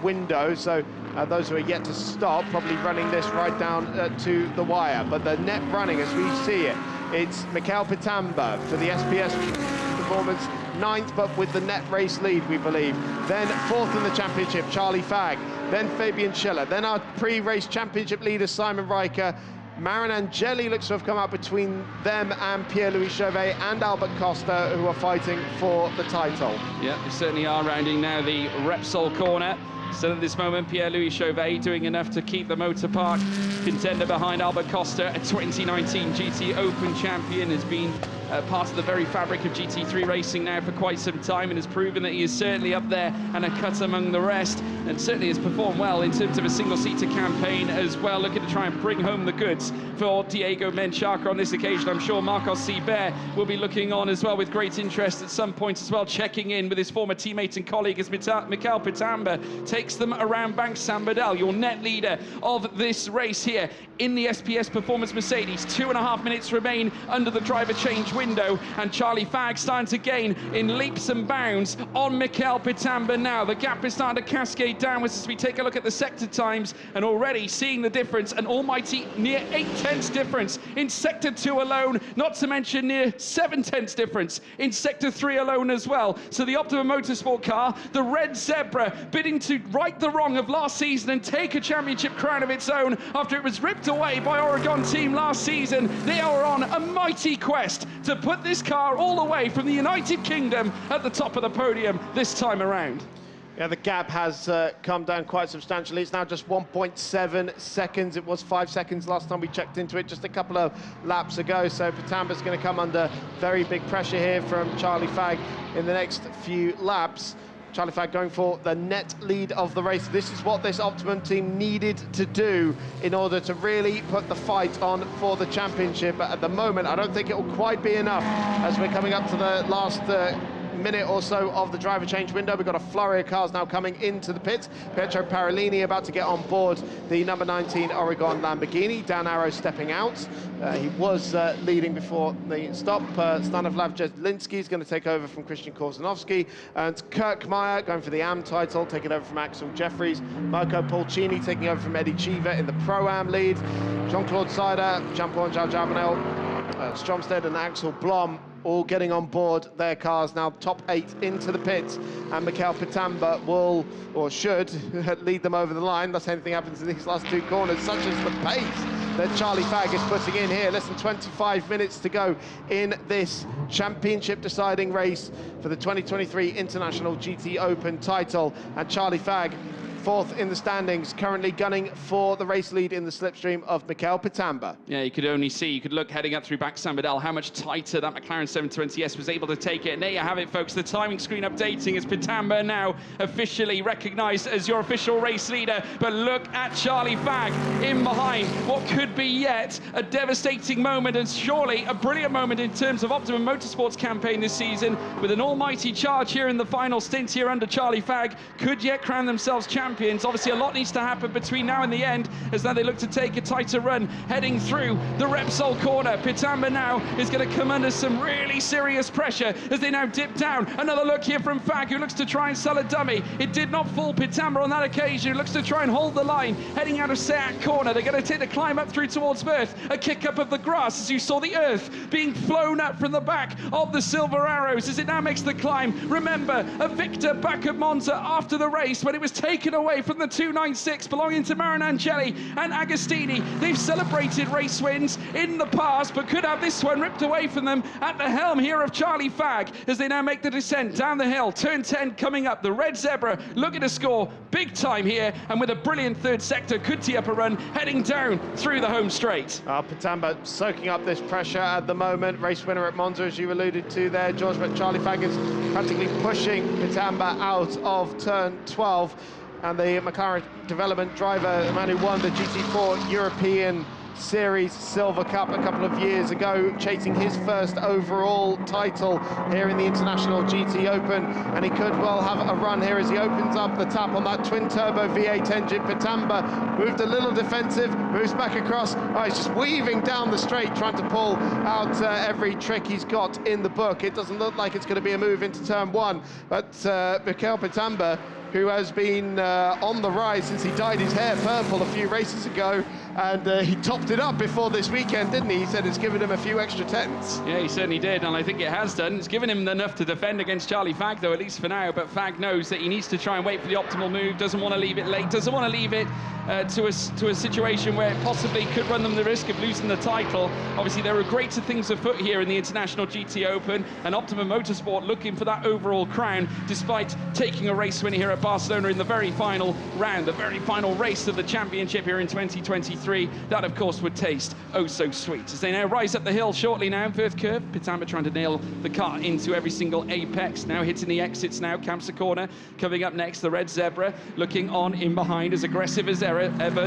window, so those who are yet to stop probably running this right down to the wire. But the net running, as we see it, it's Mikel Pitamba for the SPS Performance, 9th, but with the net race lead, we believe. Then 4th in the championship, Charlie Fag. Then Fabian Schiller. Then our pre-race championship leader, Simon Riker. Marin Angeli looks to have come out between them and Pierre-Louis Chauvet and Albert Costa, who are fighting for the title. Yeah, they certainly are rounding now the Repsol corner. Still at this moment, Pierre-Louis Chauvet doing enough to keep the Motorpark contender behind Albert Costa, a 2019 GTOpen champion, has been part of the very fabric of GT3 racing now for quite some time and has proven that he is certainly up there and a cut among the rest, and certainly has performed well in terms of a single-seater campaign as well, looking to try and bring home the goods for Diego Menchaca on this occasion. I'm sure Marcos Seibert will be looking on as well with great interest at some point as well, checking in with his former teammate and colleague as Mikel Pitamba takes them around Bank Sabadell, your net leader of this race here in the SPS Performance Mercedes. 2.5 minutes remain under the driver change window, and Charlie Fag starting to gain in leaps and bounds on Mikel Pitamba now. The gap is starting to cascade downwards as we take a look at the sector times, and already seeing the difference, an almighty near 8/10 difference in Sector 2 alone, not to mention near 7/10 difference in Sector 3 alone as well. So the Optimum Motorsport car, the Red Zebra, bidding to right the wrong of last season and take a championship crown of its own after it was ripped away by Oregon team last season. They are on a mighty quest to put this car all the way from the United Kingdom at the top of the podium this time around. Yeah, the gap has come down quite substantially. It's now just 1.7 seconds. It was 5 seconds last time we checked into it just a couple of laps ago. So Pitamba's going to come under very big pressure here from Charlie Fag in the next few laps. Charlie Fag going for the net lead of the race. This is what this Optimum team needed to do in order to really put the fight on for the championship. But at the moment, I don't think it will quite be enough as we're coming up to the last minute or so of the driver change window. We've got a flurry of cars now coming into the pits. Pietro Parolini about to get on board the number 19 Oregon Lamborghini. Dan Arrow stepping out. He was leading before the stop. Stanislav Jedlinski is going to take over from Christian Korzanovsky. And Kirk Meyer going for the AM title, taking over from Axel Jeffries. Marco Pulcini taking over from Eddie Cheever in the Pro-Am lead. Jean-Claude Seider, Jean-Paul Jaljavanel, Stromsted and Axel Blom all getting on board their cars now, top 8 into the pits, and Mikel Pitamba will, or should, lead them over the line unless anything happens in these last 2 corners, such as the pace that Charlie Fag is putting in here. Less than 25 minutes to go in this championship deciding race for the 2023 International GTOpen title, and Charlie Fag 4th in the standings, currently gunning for the race lead in the slipstream of Mikel Pitamba. Yeah, you could only see, you could look heading up through Bank Sabadell how much tighter that McLaren 720S was able to take it. And there you have it, folks, the timing screen updating as Pitamba now officially recognised as your official race leader. But look at Charlie Fag in behind what could be yet a devastating moment, and surely a brilliant moment in terms of Optimum Motorsport's campaign this season, with an almighty charge here in the final stint here under Charlie Fag, could yet crown themselves champions. Obviously, a lot needs to happen between now and the end, as now they look to take a tighter run heading through the Repsol corner. Pitamba now is going to come under some really serious pressure as they now dip down. Another look here from Fag, who looks to try and sell a dummy. It did not fool Pitamba on that occasion, who looks to try and hold the line heading out of Seat corner. They're going to take the climb up through towards Firth. A kick up of the grass as you saw the earth being flown up from the back of the Silver Arrows as it now makes the climb. Remember, a victor back at Monza after the race when it was taken away away from the 296 belonging to Marinangeli and Agostini. They've celebrated race wins in the past, but could have this one ripped away from them. At the helm here of Charlie Fagg as they now make the descent down the hill. Turn 10 coming up. The Red Zebra looking to score big time here, and with a brilliant third sector, could tee up a run heading down through the home straight. Petamba soaking up this pressure at the moment. Race winner at Monza, as you alluded to there, George, but Charlie Fagg is practically pushing Petamba out of turn 12. And the McLaren development driver, the man who won the GT4 European Series Silver Cup a couple of years ago, chasing his first overall title here in the International GTOpen, and he could well have a run here as he opens up the tap on that twin-turbo V8 engine. Petamba moved a little defensive, moves back across. He's just weaving down the straight, trying to pull out every trick he's got in the book. It doesn't look like it's going to be a move into turn 1, but Mikel Petamba, who has been on the rise since he dyed his hair purple a few races ago, and he topped it up before this weekend, didn't he? He said it's given him a few extra tenths. Yeah, he certainly did, and I think it has done. It's given him enough to defend against Charlie Fagg, though, at least for now, but Fagg knows that he needs to try and wait for the optimal move, doesn't want to leave it late, doesn't want to leave it to a situation where it possibly could run them the risk of losing the title. Obviously, there are greater things afoot here in the International GTOpen, and Optimum Motorsport looking for that overall crown, despite taking a race win here at Barcelona in the very final round, the very final race of the championship here in 2023. That, of course, would taste oh so sweet. As they now rise up the hill shortly now, first curve, Petamba trying to nail the car into every single apex, now hitting the exits now, camps the corner. Coming up next, the Red Zebra, looking on in behind, as aggressive as ever,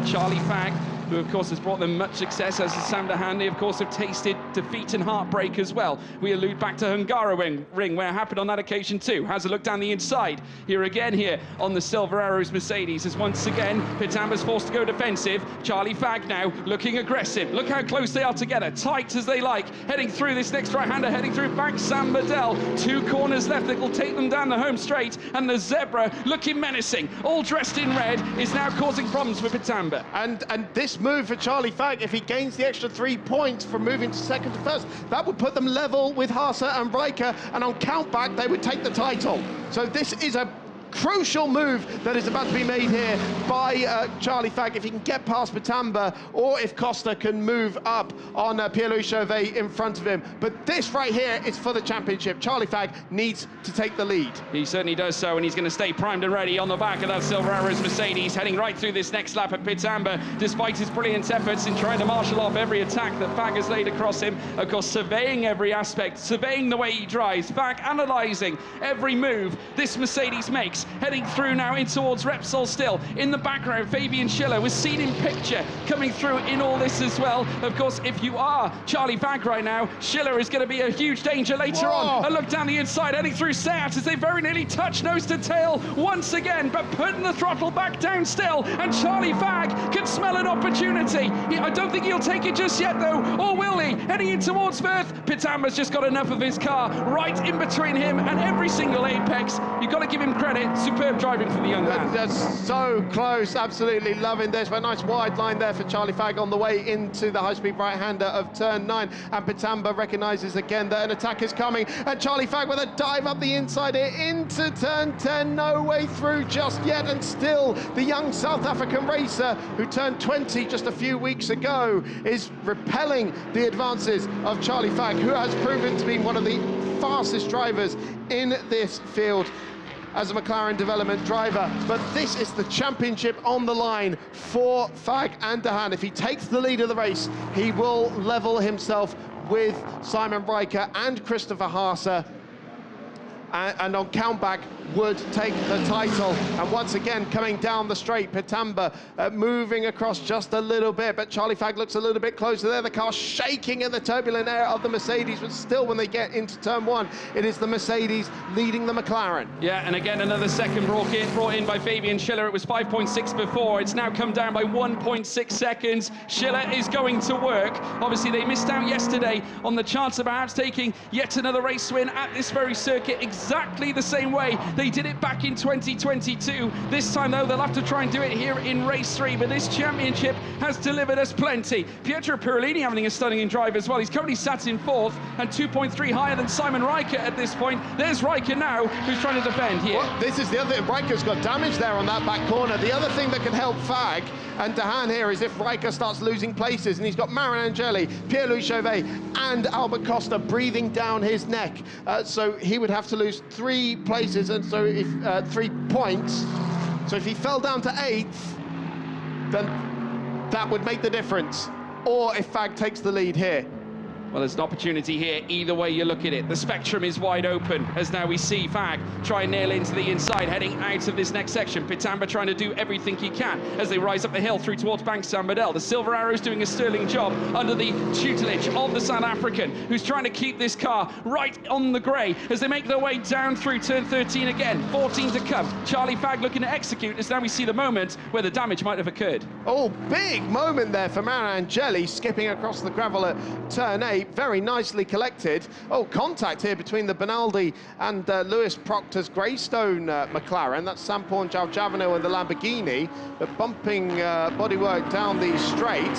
Charlie Fagg, who of course has brought them much success, as Sam Dehane, of course, have tasted defeat and heartbreak as well. We allude back to Hungaroring Ring, where it happened on that occasion too. Has a look down the inside, here again here on the Silver Arrows Mercedes, as once again Petamba's forced to go defensive. Charlie Fagg now looking aggressive. Look how close they are together, tight as they like, heading through this next right-hander, heading through back Sam Bedell. 2 corners left that will take them down the home straight, and the Zebra, looking menacing, all dressed in red, is now causing problems for Petamba. And this move for Charlie Fagg, if he gains the extra 3 points from moving to second to first, that would put them level with Haase and Riker, and on countback they would take the title. So this is a crucial move that is about to be made here by Charlie Fagg, if he can get past Petamba, or if Costa can move up on Pierre-Louis Chauvet in front of him. But this right here is for the championship. Charlie Fagg needs to take the lead. He certainly does so, and he's going to stay primed and ready on the back of that Silver Arrows Mercedes, heading right through this next lap at Petamba, despite his brilliant efforts in trying to marshal off every attack that Fagg has laid across him. Of course, surveying every aspect, surveying the way he drives, Fagg analysing every move this Mercedes makes, heading through now in towards Repsol still. In the background, Fabian Schiller was seen in picture coming through in all this as well. Of course, if you are Charlie Fagg right now, Schiller is going to be a huge danger later on. A look down the inside, heading through Seat as they very nearly touch nose to tail once again, but putting the throttle back down still, and Charlie Fagg can smell an opportunity. I don't think he'll take it just yet though, or will he? Heading in towards Firth, Petamba's just got enough of his car right in between him and every single apex. You've got to give him credit. Superb driving from the young man. That's so close, absolutely loving this. But a nice wide line there for Charlie Fagg on the way into the high-speed right-hander of turn 9. And Petamba recognises again that an attack is coming. And Charlie Fagg with a dive up the inside here into turn 10. No way through just yet. And still, the young South African racer who turned 20 just a few weeks ago is repelling the advances of Charlie Fagg, who has proven to be one of the fastest drivers in this field as a McLaren development driver. But this is the championship on the line for Fagg and Dehane. If he takes the lead of the race, he will level himself with Simon Riker and Christopher Haase, and on countback would take the title. And once again, coming down the straight, Petamba moving across just a little bit, but Charlie Fagg looks a little bit closer there. The car shaking in the turbulent air of the Mercedes, but still when they get into turn 1, it is the Mercedes leading the McLaren. Yeah, and again, another second brought in by Fabian Schiller. It was 5.6 before. It's now come down by 1.6 seconds. Schiller is going to work. Obviously, they missed out yesterday on the chance of perhaps taking yet another race win at this very circuit, exactly the same way they did it back in 2022. This time, though, they'll have to try and do it here in race 3, but this championship has delivered us plenty. Pietro Pirolini having a stunning drive as well. He's currently sat in 4th and 2.3 higher than Simon Riker at this point. There's Riker now, who's trying to defend here. Well, this is the other thing. Riker's got damage there on that back corner. The other thing that can help Fag and Dehaan here is if Riker starts losing places, and he's got Marin Angeli, Pierre-Louis Chauvet, and Albert Costa breathing down his neck. So he would have to lose 3 places, and so if 3 points. So if he fell down to 8th, then that would make the difference. Or if Fag takes the lead here. Well, there's an opportunity here. Either way you look at it, the spectrum is wide open as now we see Fag try and nail into the inside, heading out of this next section. Pitamba trying to do everything he can as they rise up the hill through towards Bank San Medel. The Silver Arrows doing a sterling job under the tutelage of the South African, who's trying to keep this car right on the grey as they make their way down through turn 13 again. 14 to come. Charlie Fag looking to execute as now we see the moment where the damage might have occurred. Oh, big moment there for Marin Angeli, skipping across the gravel at turn 8. Very nicely collected. Oh, contact here between the Benaldi and Lewis Proctor's Greystone McLaren. That's Samporn Jaljavanil and the Lamborghini. But bumping bodywork down the straight.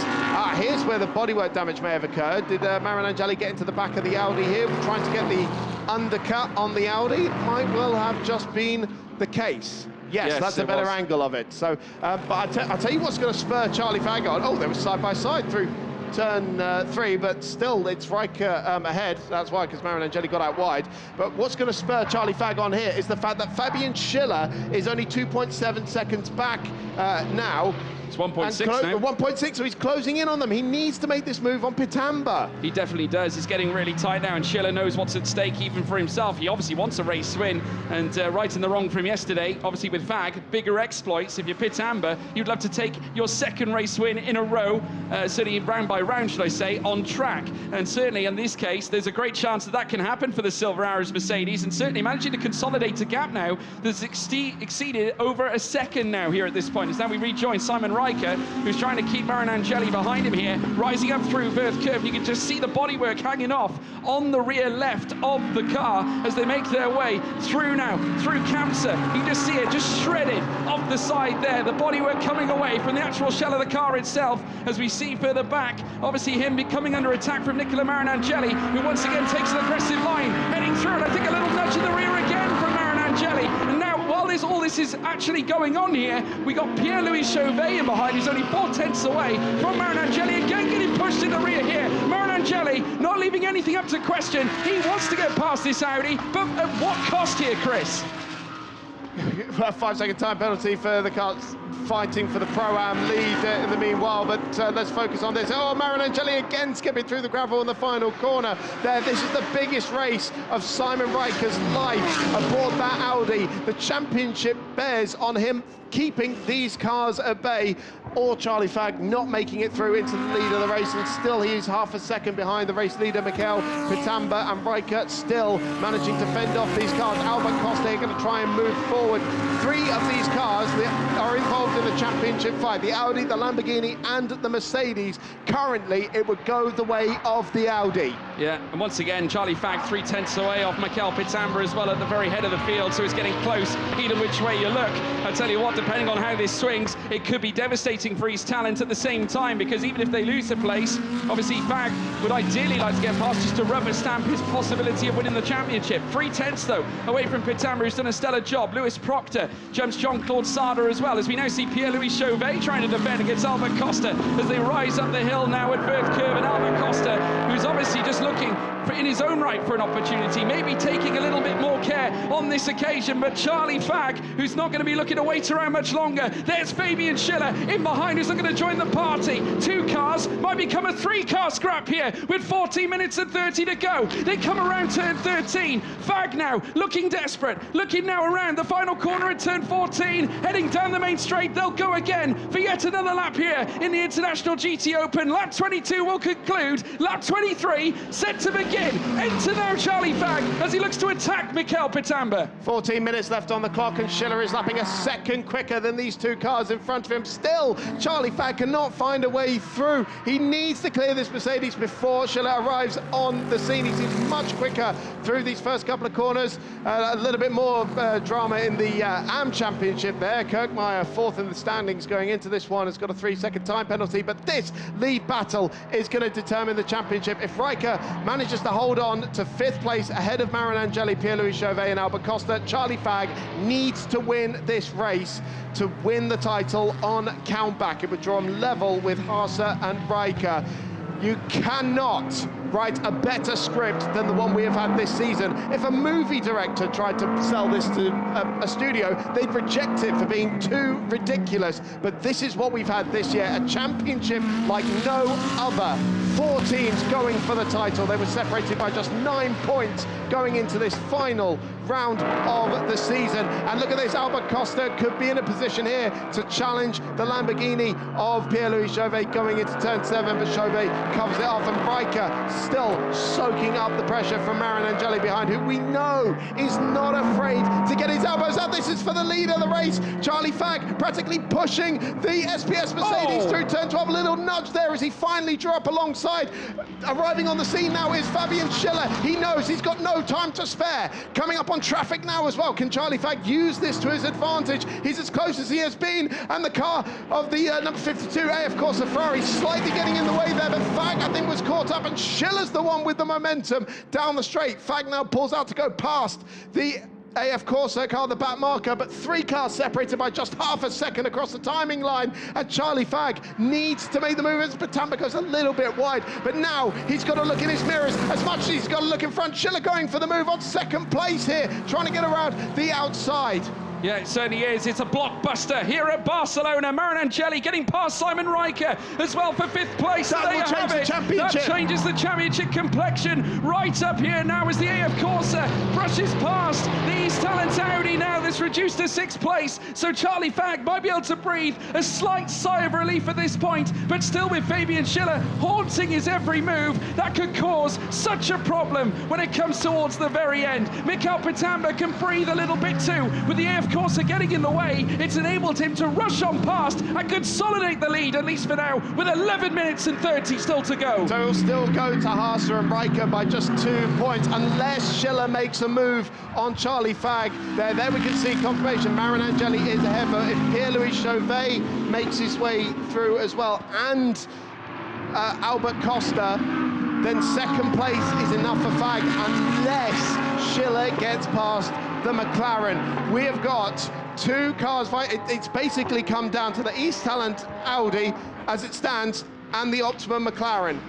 Here's where the bodywork damage may have occurred. Did Marin Angeli get into the back of the Audi here, trying to get the undercut on the Audi? Might well have just been the case. Yes, that's a better angle of it. So, but I'll tell you what's going to spur Charlie Fag on. Oh, they were side by side through turn 3, but still it's Riker ahead. That's why, because Marin Angeli got out wide. But what's going to spur Charlie Fag on here is the fact that Fabian Schiller is only 2.7 seconds back now. It's 1.6 now. 1.6, so he's closing in on them. He needs to make this move on Pitamba. He definitely does. He's getting really tight now, and Schiller knows what's at stake even for himself. He obviously wants a race win, and right in the wrong for him yesterday. Obviously with Fag, bigger exploits. If you're Pitamba, you'd love to take your 2nd race win in a row, certainly round by round, should I say, on track. And certainly in this case, there's a great chance that can happen for the Silver Arrows Mercedes, and certainly managing to consolidate a gap now that's exceeded over a second now here at this point. As now we rejoin Simon Riker, who's trying to keep Marin Angeli behind him here, rising up through Verth Curve. You can just see the bodywork hanging off on the rear left of the car as they make their way through now, through Kamsa. You can just see it just shredded off the side there. The bodywork coming away from the actual shell of the car itself as we see further back. Obviously him coming under attack from Nicola Marin Angeli, who once again takes an aggressive line, heading through, and I think a little nudge in the rear again from Marin Angeli. And now, while all this is actually going on here, we got Pierre-Louis Chauvet in behind, who's only 4/10 away from Marin Angeli, again getting pushed in the rear here. Marin Angeli not leaving anything up to question. He wants to get past this Audi, but at what cost here, Chris? A 5-second time penalty for the cars fighting for the Pro-Am lead in the meanwhile, but let's focus on this. Oh, Marin Angeli again skipping through the gravel in the final corner there. This is the biggest race of Simon Riker's life aboard that Audi. The championship bears on him keeping these cars at bay, or Charlie Fag not making it through into the lead of the race, and still he is half a second behind the race leader Mikel Pitamba, and Riker still managing to fend off these cars. Albert Costa going to try and move forward. 3 of these cars that are involved in the championship fight, the Audi, the Lamborghini and the Mercedes. Currently it would go the way of the Audi. Yeah, and once again Charlie Fag 3/10 away off Mikel Pitamba as well at the very head of the field, so it's getting close either which way you look. I tell you what, depending on how this swings, it could be devastating for his talent at the same time, because even if they lose a place, obviously Fag would ideally like to get past just to rubber stamp his possibility of winning the championship. 3/10 though away from Pitamba, who's done a stellar job. Lewis Proctor jumps Jean-Claude Sada as well, as we now see Pierre-Louis Chauvet trying to defend against Albert Costa as they rise up the hill now at Verth Curve, and Albert Costa, who's obviously just looking for, in his own right, for an opportunity, maybe taking a little bit more care on this occasion, but Charlie Fag, who's not going to be looking to wait around much longer. There's Fabian Schiller in behind, who's looking to join the party. 2 cars might become a 3-car scrap here with 14 minutes and 30 to go. They come around turn 13. Fag now looking desperate, looking now around the final corner at turn 14, heading down the main straight. They'll go again for yet another lap here in the International GTOpen. Lap 22 will conclude. Lap 23 set to begin. Enter now Charlie Fag as he looks to attack Mikel Pitamba. Patemba. 14 minutes left on the clock, and Schiller is lapping a second quicker than these two cars in front of him. Still, Charlie Fagg cannot find a way through. He needs to clear this Mercedes before Schiller arrives on the scene. He seems much quicker through these first couple of corners. A little bit more drama in the AM Championship there. Kirkmeyer, fourth in the standings going into this one, has got a 3-second time penalty, but this lead battle is going to determine the championship. If Riker manages to hold on to 5th place ahead of Maranangeli, Pierre-Louis Chauvet and Albert Costa, Charlie Fagg needs to win this race to win the title on countback. It would draw him level with Haase and Riker. You cannot write a better script than the one we have had this season. If a movie director tried to sell this to a studio, they'd reject it for being too ridiculous. But this is what we've had this year, a championship like no other. 4 teams going for the title. They were separated by just 9 points going into this final round of the season. And look at this, Albert Costa could be in a position here to challenge the Lamborghini of Pierre-Louis Chauvet going into turn 7, but Chauvet covers it off, and Riker still soaking up the pressure from Maranangeli behind, who we know is not afraid to get his elbows out. This is for the lead of the race. Charlie Fagg practically pushing the SPS Mercedes through turn 12. A little nudge there as he finally drew up alongside. Arriving on the scene now is Fabian Schiller. He knows he's got no time to spare. Coming up on traffic now as well. Can Charlie Fagg use this to his advantage? He's as close as he has been, and the car of the number 52 AF Corsa Ferrari slightly getting in the way there, but Fagg, I think, was caught up, and Schiller's the one with the momentum down the straight. Fagg now pulls out to go past the AF Corsa car, the back marker, but 3 cars separated by just half a second across the timing line, and Charlie Fagg needs to make the move as Patemba goes a little bit wide, but now he's got to look in his mirrors as much as he's got to look in front. Schiller going for the move on 2nd place here, trying to get around the outside. Yeah, it certainly is. It's a blockbuster here at Barcelona. Maranangeli getting past Simon Riker as well for 5th place. That will change the championship. That changes the championship complexion. Right up here now as the AF Corsa brushes past the East Talent Audi now. This reduced to 6th place. So Charlie Fagg might be able to breathe a slight sigh of relief at this point, but still with Fabian Schiller haunting his every move, that could cause such a problem when it comes towards the very end. Mikael Patemba can breathe a little bit too with the AF Corsa getting in the way. It's enabled him to rush on past and consolidate the lead, at least for now, with 11 minutes and 30 still to go. So he'll still go to Haase and Riker by just 2 points, unless Schiller makes a move on Charlie Fagg. There we can see confirmation. Maranangeli is ahead, but if Pierre-Louis Chauvet makes his way through as well, and Albert Costa, then 2nd place is enough for Fagg, unless Schiller gets past the McLaren. We have got 2 cars fight. It's basically come down to the East Talent Audi as it stands and the Optima McLaren.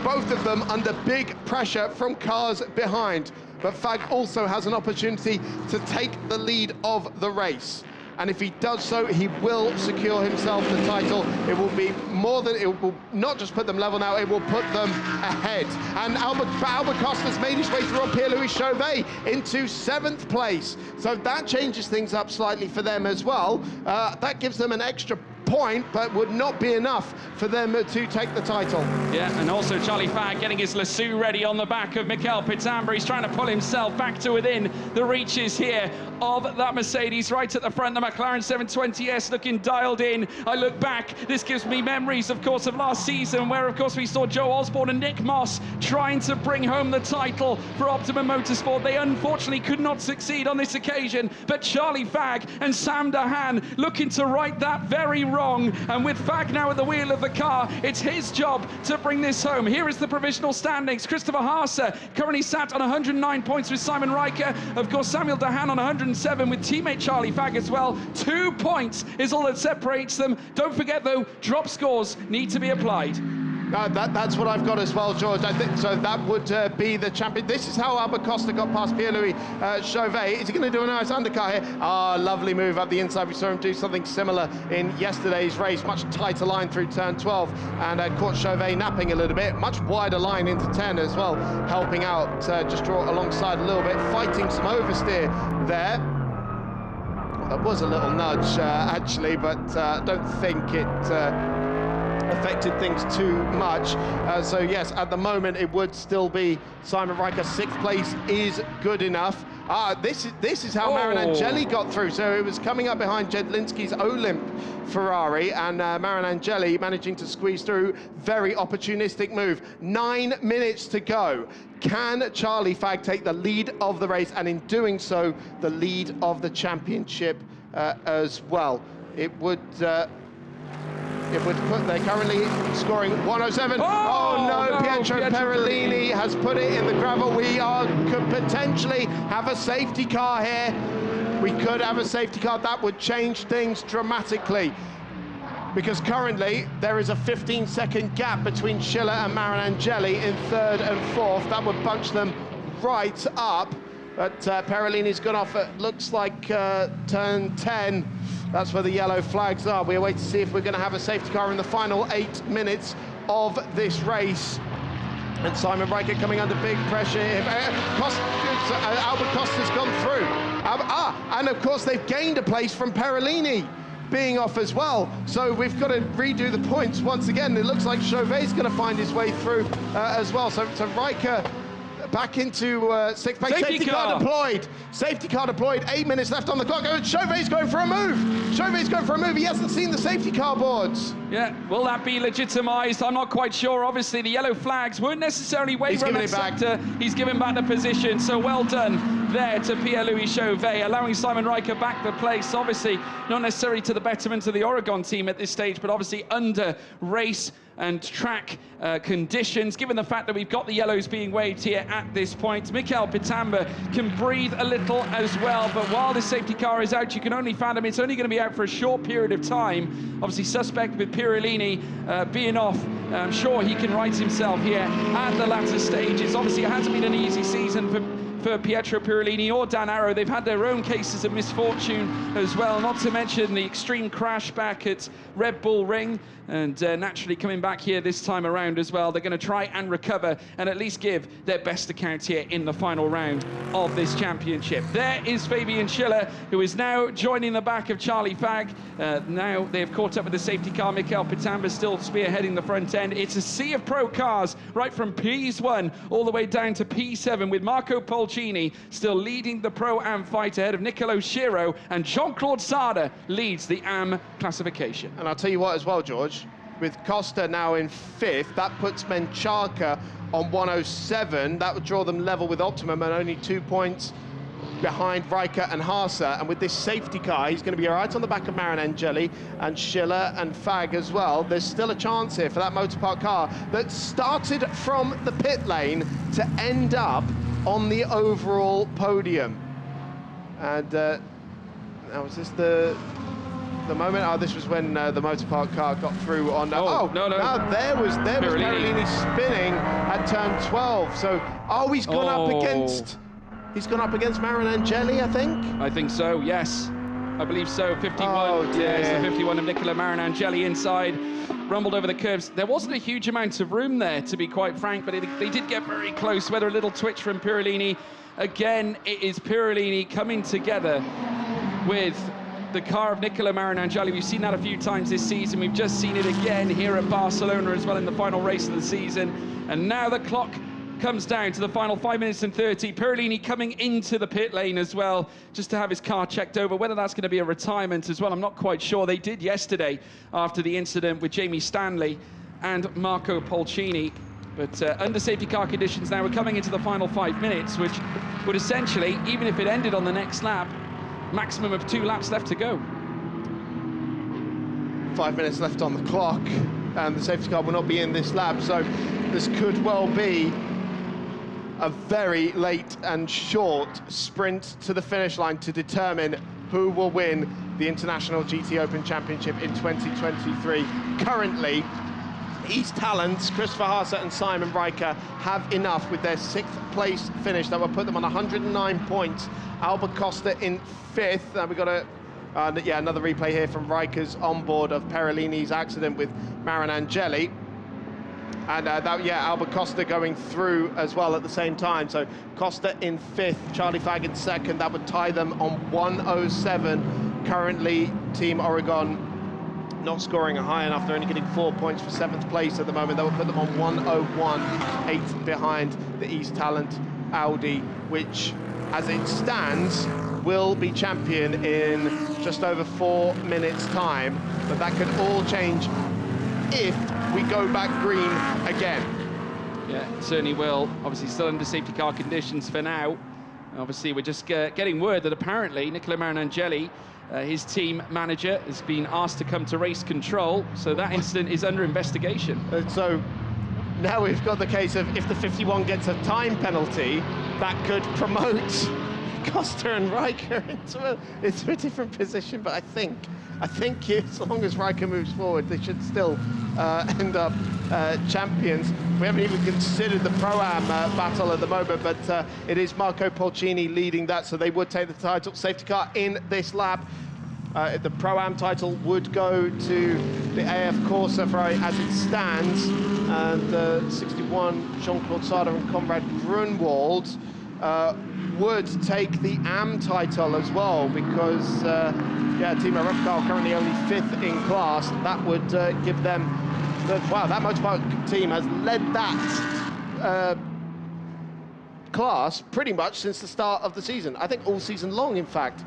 Both of them under big pressure from cars behind. But Fagg also has an opportunity to take the lead of the race. And if he does so, he will secure himself the title. It will be more than, it will not just put them level now, it will put them ahead. And Albert Costa's made his way through on Pierre-Louis Chauvet into 7th place. So that changes things up slightly for them as well. That gives them an extra point, but would not be enough for them to take the title. Yeah, and also Charlie Fagg getting his lasso ready on the back of Mikael Patemba. He's trying to pull himself back to within the reaches here of that Mercedes right at the front. The McLaren 720S looking dialed in. I look back, this gives me memories, of course, of last season, where, of course, we saw Joe Osborne and Nick Moss trying to bring home the title for Optimum Motorsport. They unfortunately could not succeed on this occasion, but Charlie Fagg and Sam Dahan looking to right that very wrong, and with Fagg now at the wheel of the car, it's his job to bring this home. Here is the provisional standings. Christopher Haase currently sat on 109 points with Simon Riker. Of course, Samuel Dahan on 107 with teammate Charlie Fagg as well. 2 points is all that separates them. Don't forget, though, drop scores need to be applied. That's what I've got as well, George. I think so. That would be the champion. This is how Albert Costa got past Pierre-Louis Chauvet. Is he going to do a nice undercut here? Lovely move up the inside. We saw him do something similar in yesterday's race. Much tighter line through turn 12, and caught Chauvet napping a little bit. Much wider line into 10 as well, helping out. Just draw alongside a little bit, fighting some oversteer there. That was a little nudge, actually, but I don't think it affected things too much. So yes, at the moment it would still be Simon Riker. 6th place is good enough. This is how Marinangeli got through. So it was coming up behind Jedlinski's Olymp Ferrari, and Marinangeli managing to squeeze through. Very opportunistic move. 9 minutes to go. Can Charlie Fagg take the lead of the race, and in doing so, the lead of the championship as well? It would put, they're currently scoring 107. Oh no, Pietro Perolini has put it in the gravel. Could potentially have a safety car here. We could have a safety car. That would change things dramatically, because currently there is a 15-second gap between Schiller and Marinangeli in third and fourth. That would bunch them right up. But Perolini's gone off at, looks like, turn 10. That's where the yellow flags are. We'll wait to see if we're going to have a safety car in the final 8 minutes of this race. And Simon Riker coming under big pressure. Albert Costa's gone through. And of course they've gained a place from Perolini being off as well. So we've got to redo the points once again. It looks like Chauvet's going to find his way through as well. So Riker back into sixth place. Safety car deployed. Safety car deployed. 8 minutes left on the clock. Oh, Chauvet's going for a move. Chauvet's going for a move. He hasn't seen the safety car boards. Yeah, will that be legitimised? I'm not quite sure. Obviously, the yellow flags weren't necessarily wavering that sector. He's given back the position, so well done there to Pierre-Louis Chauvet, allowing Simon Riker back the place. Obviously, not necessarily to the betterment of the Oregon team at this stage, but obviously under race and track conditions, given the fact that we've got the yellows being waved here at this point. Mikael Pitamba can breathe a little as well, but while this safety car is out, you can only fathom it's only going to be out for a short period of time. Obviously suspect with Pirolini being off. I'm sure he can right himself here at the latter stages. Obviously it hasn't been an easy season for Pietro Pirolini or Dan Arrow. They've had their own cases of misfortune as well, not to mention the extreme crash back at Red Bull Ring, and naturally coming back here this time around as well. They're going to try and recover and at least give their best account here in the final round of this championship. There is Fabian Schiller, who is now joining the back of Charlie Fagg. Now they've caught up with the safety car. Mikael Pitamba still spearheading the front end. It's a sea of pro cars, right from P1 all the way down to P7, with Marco Polcini still leading the Pro-Am fight ahead of Nicolo Schiro, and Jean-Claude Sada leads the Am classification. And I'll tell you what as well, George, with Costa now in fifth, that puts Menchaca on 107. That would draw them level with Optimum and only 2 points behind Riker and Haase. And with this safety car, he's going to be right on the back of Marinangeli and Schiller and Fagg as well. There's still a chance here for that Motorpark car that started from the pit lane to end up on the overall podium. And now was this the moment? Oh, this was when the Motorpark car got through on. No. There was Perolini spinning at turn 12. So, he's gone up against. He's gone up against Marinangeli, I think. I think so. Yes, I believe so. 51. Oh, dear. Yeah, it's the 51 of Nicola Marinangeli inside. Rumbled over the curves. There wasn't a huge amount of room there, to be quite frank, but they did get very close. Whether a little twitch from Pirolini. Again, it is Pirolini coming together with the car of Nicola Marinangeli. We've seen that a few times this season. We've just seen it again here at Barcelona as well in the final race of the season. And now the clock comes down to the final 5 minutes and 30. Pirolini coming into the pit lane as well, just to have his car checked over. Whether that's going to be a retirement as well, I'm not quite sure. They did yesterday after the incident with Jamie Stanley and Marco Polcini. But under safety car conditions now, we're coming into the final 5 minutes, which would essentially, even if it ended on the next lap, maximum of 2 laps left to go. 5 minutes left on the clock, and the safety car will not be in this lap, so this could well be a very late and short sprint to the finish line to determine who will win the International GTOpen Championship in 2023. Currently, East Talents, Christopher Haase and Simon Riker have enough with their 6th place finish that will put them on 109 points. Albert Costa in 5th. We've got another replay here from Riker's onboard of Perolini's accident with Marinangeli. And Albert Costa going through as well at the same time. So Costa in 5th, Charlie Fagg in 2nd. That would tie them on 107. Currently, Team Oregon not scoring high enough. They're only getting 4 points for 7th place at the moment. That will put them on 101, 8 behind the East Talent Audi, which as it stands, will be champion in just over 4 minutes' time. But that could all change if we go back green again. Yeah, it certainly will. Obviously still under safety car conditions for now. Obviously we're just getting word that apparently Nicola Marinangeli, his team manager, has been asked to come to race control, so that incident is under investigation. So now we've got the case of if the 51 gets a time penalty, that could promote Costa and Riker into a different position. But I think as long as Riker moves forward, they should still end up champions. We haven't even considered the Pro-Am battle at the moment, but it is Marco Polcini leading that, so they would take the title. Safety car in this lap. The Pro-Am title would go to the AF Corsa Ferrari as it stands, and 61 Jean-Claude Sarda and Conrad Grunwald would take the AM title as well, because Timo Repkal currently only 5th in class. That would give them wow, that motorsport team has led that class pretty much since the start of the season. I think all season long, in fact.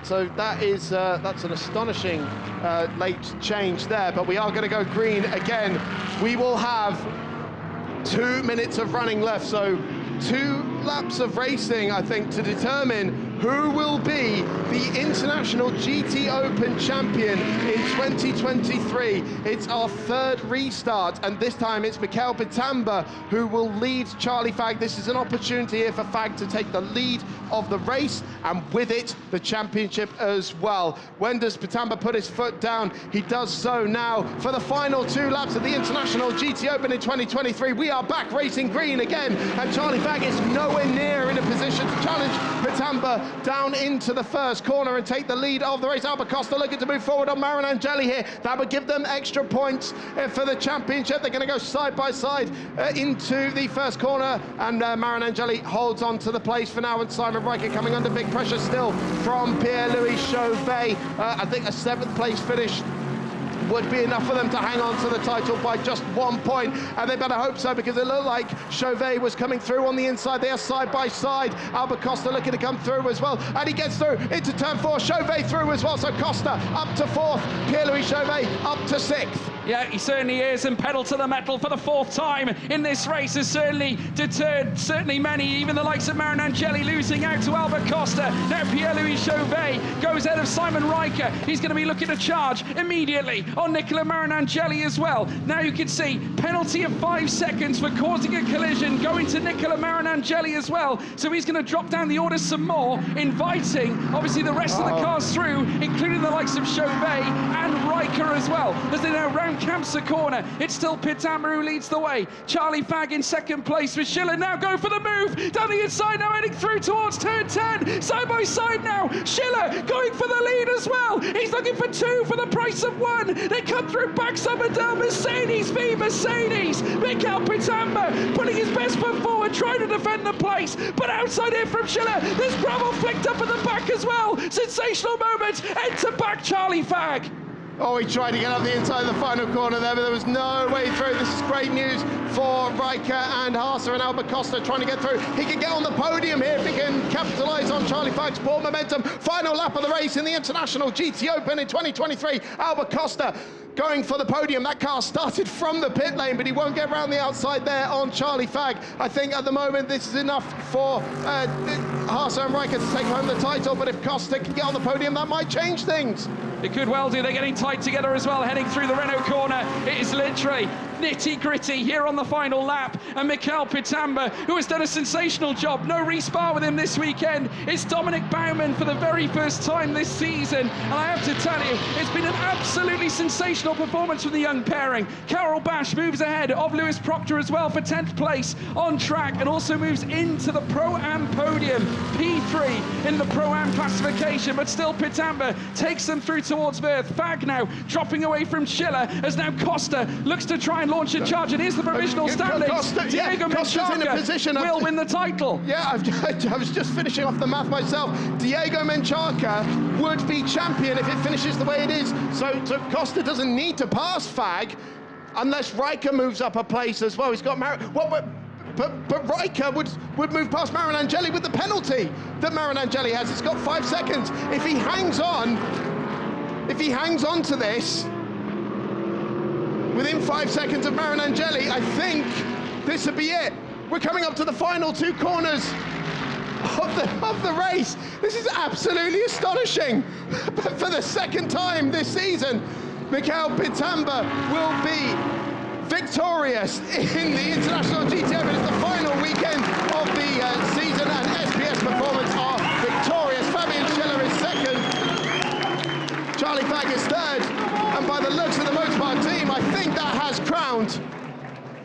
So that is that's an astonishing late change there. But we are going to go green again. We will have 2 minutes of running left, so 2 laps of racing, I think, to determine who will be the International GTOpen champion in 2023. It's our 3rd restart, and this time it's Mikael Pitamba who will lead Charlie Fagg. This is an opportunity here for Fagg to take the lead of the race, and with it, the championship as well. When does Pitamba put his foot down? He does so now for the final 2 laps of the International GTOpen in 2023. We are back racing green again, and Charlie Fagg is nowhere near in a position to challenge Pitamba down into the first corner and take the lead of the race. Albert Costa looking to move forward on Marinangeli here. That would give them extra points for the championship. They're going to go side by side into the first corner, and Marinangeli holds on to the place for now, and Simon Riker coming under big pressure still from Pierre-Louis Chauvet. I think a 7th place finish would be enough for them to hang on to the title by just 1 point, and they better hope so, because it looked like Chauvet was coming through on the inside. They are side by side. Albert Costa looking to come through as well, and he gets through into turn 4. Chauvet through as well, so Costa up to 4th, Pierre-Louis Chauvet up to 6th. Yeah, he certainly is, and pedal to the metal for the 4th time in this race has certainly deterred many, even the likes of Marinangeli losing out to Albert Costa. Now Pierre-Louis Chauvet goes ahead of Simon Riker. He's going to be looking to charge immediately on Nicola Marinangeli as well. Now you can see penalty of 5 seconds for causing a collision going to Nicola Marinangeli as well. So he's going to drop down the order some more, inviting obviously the rest of the cars through, including the likes of Chauvet and Riker as well. As they now round Kamsa corner, it's still Pitamba who leads the way. Charlie Fagg in 2nd place with Schiller now going for the move down the inside, now heading through towards turn 10. Side by side now, Schiller going for the lead as well. He's looking for 2 for the price of 1. They come through back Sommerdale, Mercedes v Mercedes. Mikael Pitamba putting his best foot forward, trying to defend the place, but outside here from Schiller, there's gravel flicked up at the back as well. Sensational moment, enter back Charlie Fagg. Oh, he tried to get up the inside of the final corner there, but there was no way through. This is great news for Riker and Haase, and Albert Costa trying to get through. He can get on the podium here if he can capitalise on Charlie Fagg's poor momentum. Final lap of the race in the International GTOpen in 2023. Albert Costa going for the podium. That car started from the pit lane, but he won't get around the outside there on Charlie Fagg. I think at the moment this is enough for Haase and Riker to take home the title, but if Costa can get on the podium, that might change things. It could well do. They're getting tight together as well, heading through the Renault corner. It is literally nitty-gritty here on the final lap, and Mikael Pitamba, who has done a sensational job, no respar with him this weekend. It's Dominic Baumann for the very first time this season, and I have to tell you, it's been an absolutely sensational performance from the young pairing. Carol Bash moves ahead of Lewis Proctor as well for 10th place on track, and also moves into the Pro-Am podium, P3 in the Pro-Am classification, but still Pitamba takes them through towards Verth. Fagg now dropping away from Schiller, as now Costa looks to try and launch a charge, and here's the provisional standings. Diego Menchaca will win the title. Yeah, I was just finishing off the math myself. Diego Menchaca would be champion if it finishes the way it is. So Costa doesn't need to pass Fagg unless Riker moves up a place as well. He's got but Riker would move past Marinangeli with the penalty that Marinangeli has. It's got 5 seconds. If he hangs on to this, within 5 seconds of Marinangeli, I think this would be it. We're coming up to the final 2 corners of the race. This is absolutely astonishing. But for the second time this season, Mikhail Pitamba will be victorious in the International GTOpen. It's the final weekend of the season, and SPS Performance are victorious. Fabian Schiller is second, Charlie Fagg is third, and by the looks of the Motorsport team, I think that has crowned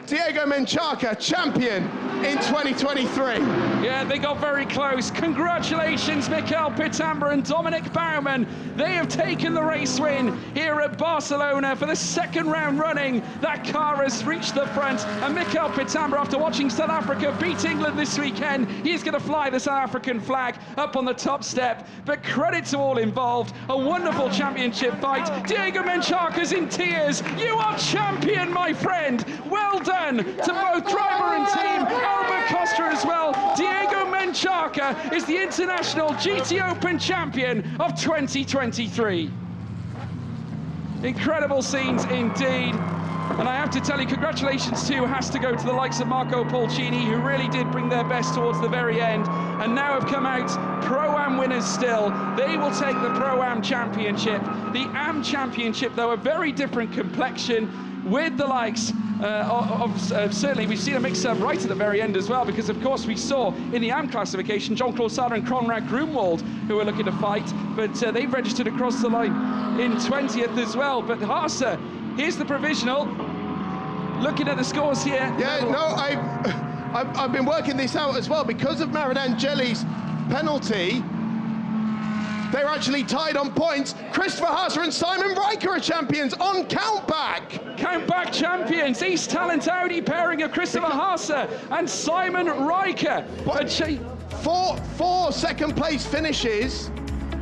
Diego Menchaca champion in 2023. Yeah, they got very close. Congratulations, Mikhail Pitamba and Dominic Baumann. They have taken the race win here at Barcelona for the 2nd round running. That car has reached the front, and Mikhail Pitamba, after watching South Africa beat England this weekend, he's going to fly the South African flag up on the top step. But credit to all involved. A wonderful championship fight. Diego Menchaca's in tears. You are champion, my friend. Well done to both driver and team. Albert Costa as well. Diego Menchaca is the International GTOpen champion of 2023. Incredible scenes indeed. And I have to tell you, congratulations too has to go to the likes of Marco Pulcini, who really did bring their best towards the very end, and now have come out Pro-Am winners still. They will take the Pro-Am championship. The Am championship, though, a very different complexion, with the likes certainly we've seen a mix-up right at the very end as well, because of course we saw in the AM classification Jean-Claude Sada and Conrad Grunwald who were looking to fight, but they've registered across the line in 20th as well. But Haase, here's the provisional. Looking at the scores here. Yeah, no, I've been working this out as well. Because of Marinangeli's penalty, they're actually tied on points. Christopher Haase and Simon Riker are champions on countback. Countback champions, East Talent Audi pairing of Christopher Haase and Simon Riker. Four second place finishes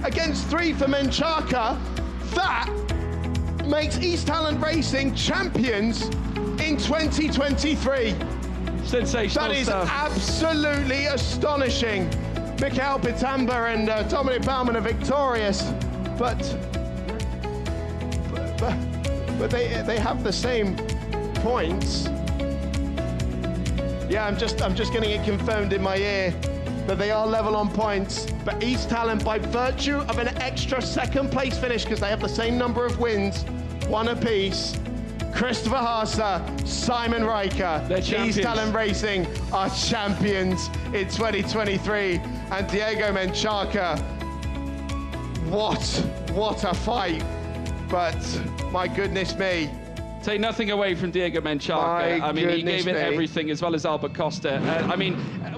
against 3 for Menchaca. That makes East Talent Racing champions in 2023. Sensational. That is stuff. Absolutely astonishing. Mikhail Pitamba and Dominic Baumann are victorious, but they have the same points. Yeah, I'm just getting it confirmed in my ear that they are level on points. But East Talent, by virtue of an extra second place finish, because they have the same number of wins, 1 apiece. Christopher Haase, Simon Riker, East Talent Racing are champions in 2023. And Diego Menchaca, what a fight. But my goodness me. Take nothing away from Diego Menchaca. I mean, he gave it everything, as well as Albert Costa. I mean,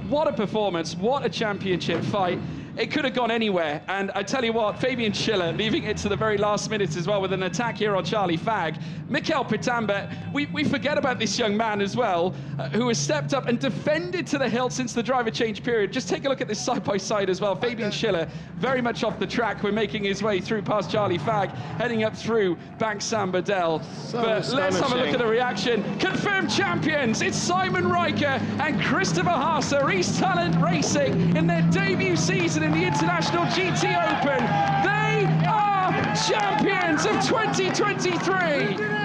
what a performance, what a championship fight. It could have gone anywhere, and I tell you what, Fabian Schiller leaving it to the very last minute as well with an attack here on Charlie Fagg. Mikhail Pitamba, we forget about this young man as well, who has stepped up and defended to the hilt since the driver change period. Just take a look at this side by side as well. Fabian Schiller very much off the track. We're making his way through past Charlie Fagg, heading up through Bank San Bedell. But let's have a look at the reaction. Confirmed champions, it's Simon Riker and Christopher Haase, East Talent Racing, in their debut season in the International GTOpen. They are champions of 2023.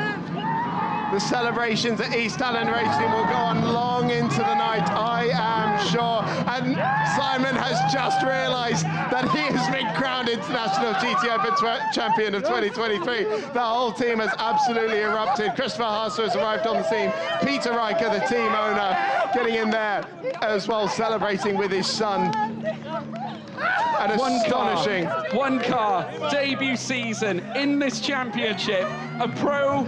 The celebrations at East Talent Racing will go on long into the night, I am sure. And Simon has just realised that he has been crowned International GTOpen champion of 2023. The whole team has absolutely erupted. Christopher Haase has arrived on the scene. Peter Riker, the team owner, getting in there as well, celebrating with his son. And astonishing. One car, debut season in this championship, a pro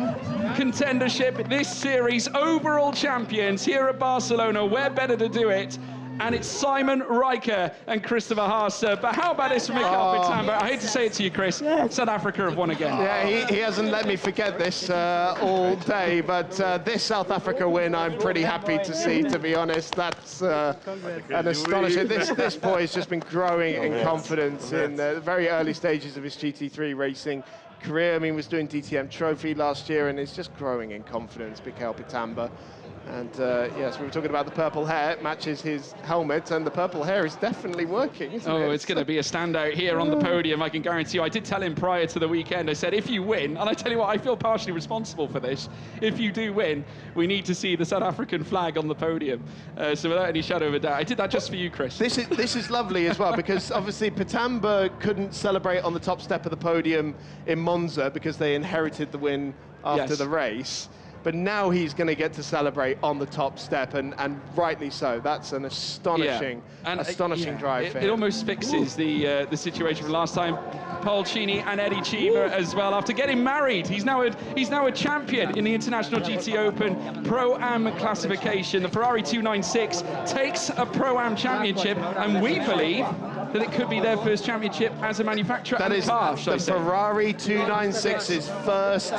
contendership, this series, overall champions here at Barcelona. Where better to do it? And it's Simon Riker and Christopher Haase. But how about this from Mikhail Pitamba? I hate to say it to you, Chris. South Africa have won again. Yeah, he hasn't let me forget this all day, but this South Africa win I'm pretty happy to see, to be honest. That's an astonishing. This boy has just been growing in confidence in the very early stages of his GT3 racing career. I mean, was doing DTM Trophy last year and is just growing in confidence, Mikhail Pitamba. And yes, we were talking about the purple hair. It matches his helmet, and the purple hair is definitely working, isn't it? Oh, it's going to be a standout here on the podium, I can guarantee you. I did tell him prior to the weekend, I said, if you win, and I tell you what, I feel partially responsible for this, if you do win, we need to see the South African flag on the podium. So without any shadow of a doubt, I did that just for you, Chris. This is lovely as well, because obviously Pitamba couldn't celebrate on the top step of the podium in Monza because they inherited the win after the race. But now he's going to get to celebrate on the top step, and rightly so. That's an astonishing drive for him. It almost fixes the situation from last time. Polcini and Eddie Cheever as well. After getting married, he's now a champion in the International GTOpen Pro-Am classification. The Ferrari 296 takes a Pro-Am championship, and we believe that it could be their first championship as a manufacturer. That is the Ferrari 296's first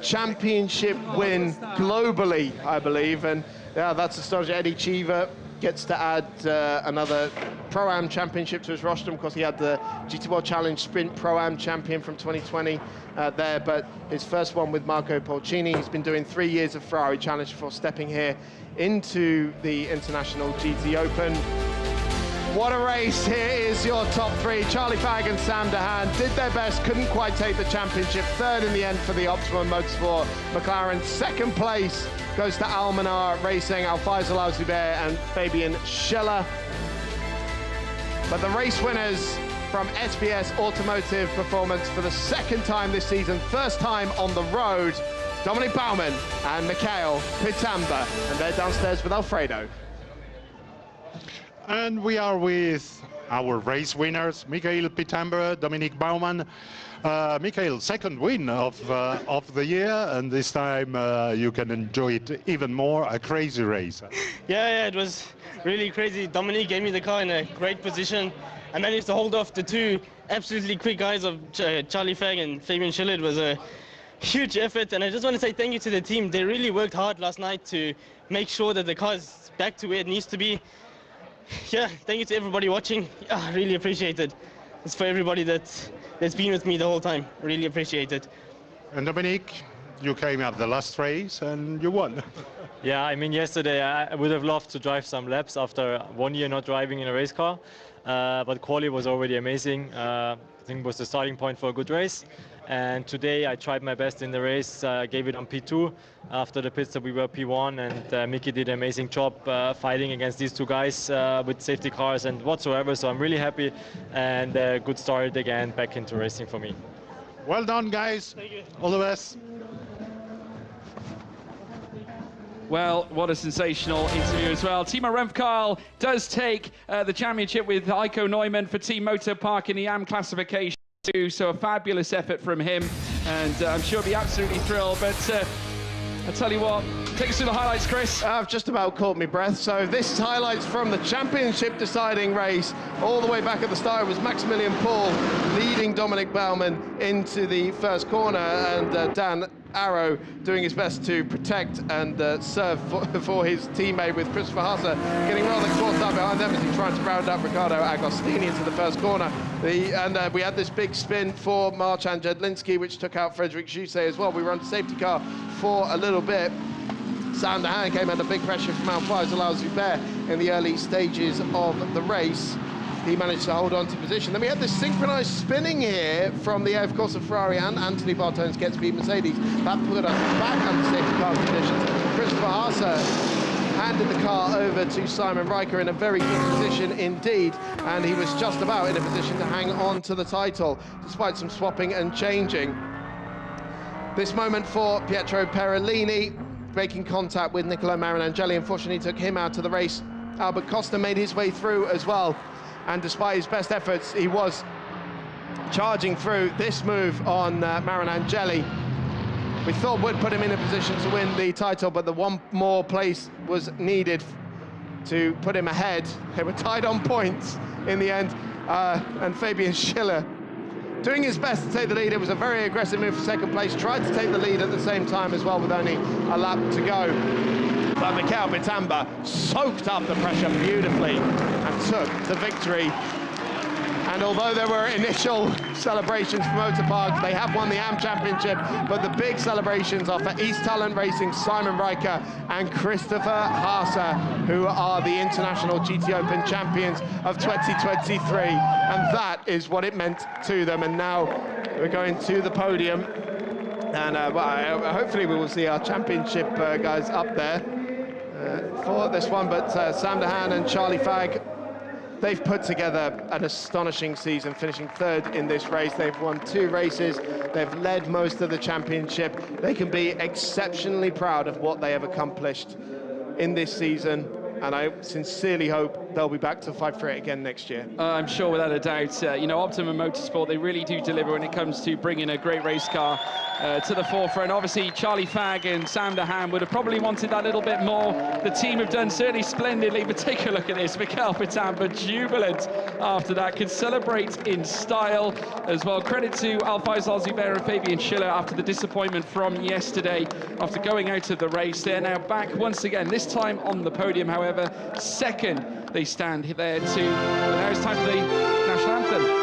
championship win globally, I believe. And yeah, that's astonishing. Eddie Cheever gets to add another Pro-Am championship to his roster. Of course, he had the GT World Challenge Sprint Pro-Am champion from 2020 there, but his first one with Marco Polcini. He's been doing 3 years of Ferrari Challenge before stepping here into the International GTOpen. What a race. Here is your top three. Charlie Fagg and Sam Dehaan did their best, couldn't quite take the championship. Third in the end for the Optimum Motorsport McLaren. Second place goes to Almanar Racing, Al-Faisal Al-Zubair and Fabian Schiller. But the race winners from SBS Automotive Performance for the second time this season, first time on the road, Dominic Baumann and Mikhail Pitamba. And they're downstairs with Alfredo. And we are with our race winners, Mikhail Pitamba, Dominic Baumann. Mikhail, second win of the year, and this time you can enjoy it even more, a crazy race. Yeah, it was really crazy. Dominic gave me the car in a great position. I managed to hold off the two absolutely quick guys of Charlie Fagg and Fabian Schiller. It was a huge effort, and I just want to say thank you to the team. They really worked hard last night to make sure that the car is back to where it needs to be. Yeah, thank you to everybody watching. I really appreciate it. It's for everybody that's been with me the whole time. Really appreciate it. And Dominic, you came at the last race and you won. Yeah, I mean, yesterday I would have loved to drive some laps after 1 year not driving in a race car, but quali was already amazing. I think it was the starting point for a good race. And today I tried my best in the race, gave it on P2. After the pit stop we were P1, and Mickey did an amazing job fighting against these two guys with safety cars and whatsoever. So I'm really happy, and a good start again back into racing for me. Well done, guys. Thank you. All the best. Well, what a sensational interview as well. Timo Remfkarl does take the championship with Heiko Neumann for Team Motor Park in the AM classification too, so a fabulous effort from him, and I'm sure he'll be absolutely thrilled. But I tell you what, take us through the highlights, Chris. I've just about caught me breath. So this is highlights from the championship deciding race. All the way back at the start, it was Maximilian Paul leading Dominic Baumann into the first corner, and Dan Arrow doing his best to protect and serve for his teammate, with Christopher Haase getting rather caught up behind them as he tried to round up Riccardo Agostini into the first corner. And we had this big spin for Marcin Jedlinski, which took out Frederic Jousset as well. We were on safety car for a little bit. Sam Dehaan came under big pressure from Al-Faisal Al-Zubair in the early stages of the race. He managed to hold on to position. Then we had this synchronized spinning here from the of course of Ferrari and Anthony Bartone's Get Speed Mercedes. That put us back under safety car conditions. Christopher Haase handed the car over to Simon Riker in a very good position indeed, and he was just about in a position to hang on to the title despite some swapping and changing. This moment for Pietro Perellini, making contact with Niccolo Marinangeli, unfortunately took him out of the race. Albert Costa made his way through as well, and despite his best efforts, he was charging through. This move on Marinangeli, we thought would put him in a position to win the title, but the one more place was needed to put him ahead. They were tied on points in the end, and Fabian Schiller doing his best to take the lead. It was a very aggressive move for second place, tried to take the lead at the same time as well with only a lap to go. But Mikhail Pitamba soaked up the pressure beautifully and took the victory. And although there were initial celebrations for Motor Park, they have won the AM Championship, but the big celebrations are for East Talent Racing, Simon Riker and Christopher Haase, who are the international GTOpen champions of 2023. And that is what it meant to them. And now we're going to the podium. And well, hopefully we will see our championship guys up there for this one. But Sam Dehaan and Charlie Fagg, they've put together an astonishing season, finishing third in this race. They've won 2 races. They've led most of the championship. They can be exceptionally proud of what they have accomplished in this season. And I sincerely hope they'll be back to fight for it again next year. I'm sure without a doubt. You know, Optimum Motorsport, they really do deliver when it comes to bringing a great race car to the forefront. Obviously, Charlie Fagg and Sam Dehaan would have probably wanted that little bit more. The team have done certainly splendidly, but take a look at this. Michael Pitamba jubilant after that, can celebrate in style as well. Credit to Alfaisal Zubair and Fabian Schiller after the disappointment from yesterday. After going out of the race, they're now back once again, this time on the podium, however, second they stand there too. And now it's time for the national anthem.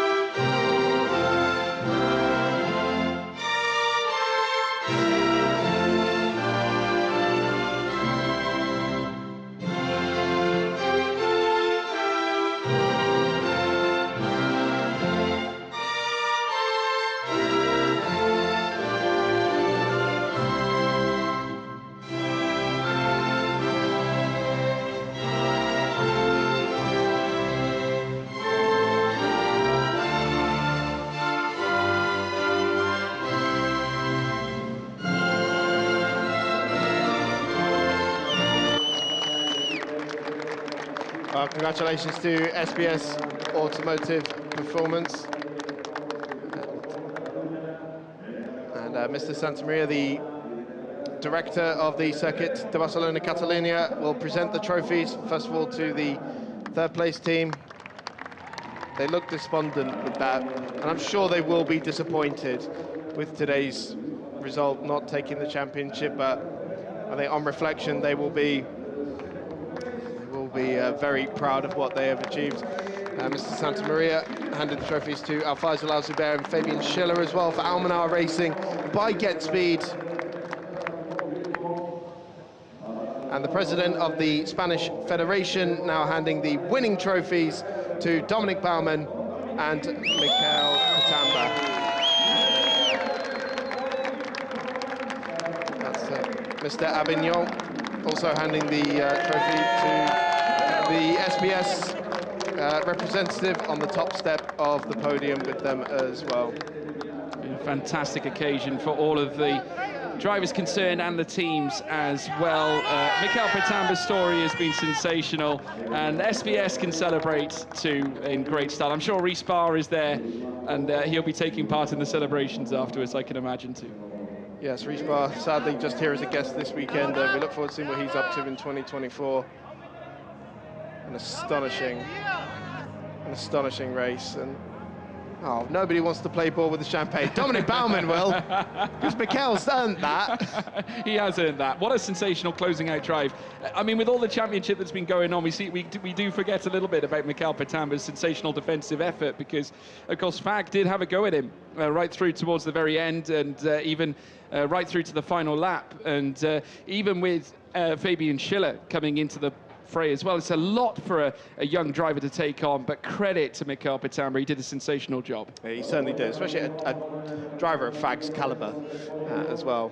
Congratulations to SBS Automotive Performance. And Mr. Santamaria, the director of the Circuit de Barcelona Catalunya, will present the trophies, first of all, to the third place team. They look despondent with that, and I'm sure they will be disappointed with today's result, not taking the championship, but I think on reflection, they will be very proud of what they have achieved. Mr. Santamaria handed the trophies to Alfaisal Zubair and Fabian Schiller as well for Almanar Racing by Get Speed. And the president of the Spanish Federation now handing the winning trophies to Dominic Baumann and Michael Pitamba. That's Mr. Avignon also handing the trophy to the SBS representative on the top step of the podium with them as well. A fantastic occasion for all of the drivers concerned and the teams as well. Michael Pitamba's story has been sensational, and SBS can celebrate too in great style. I'm sure Rhys Barr is there, and he'll be taking part in the celebrations afterwards, I can imagine too. Yes, Rhys Barr sadly just here as a guest this weekend. We look forward to seeing what he's up to in 2024. An astonishing race, and nobody wants to play ball with the champagne. Dominic Baumann will, because Mikel's earned that. He has earned that. What a sensational closing out drive. I mean, with all the championship that's been going on, we do forget a little bit about Michael Pitamba's sensational defensive effort, because of course Fagg did have a go at him right through towards the very end, and even right through to the final lap, and even with Fabian Schiller coming into the fray as well. It's a lot for a young driver to take on, but credit to Michael Pitamba. He did a sensational job. Yeah, he certainly did, especially a driver of Fagg's caliber as well.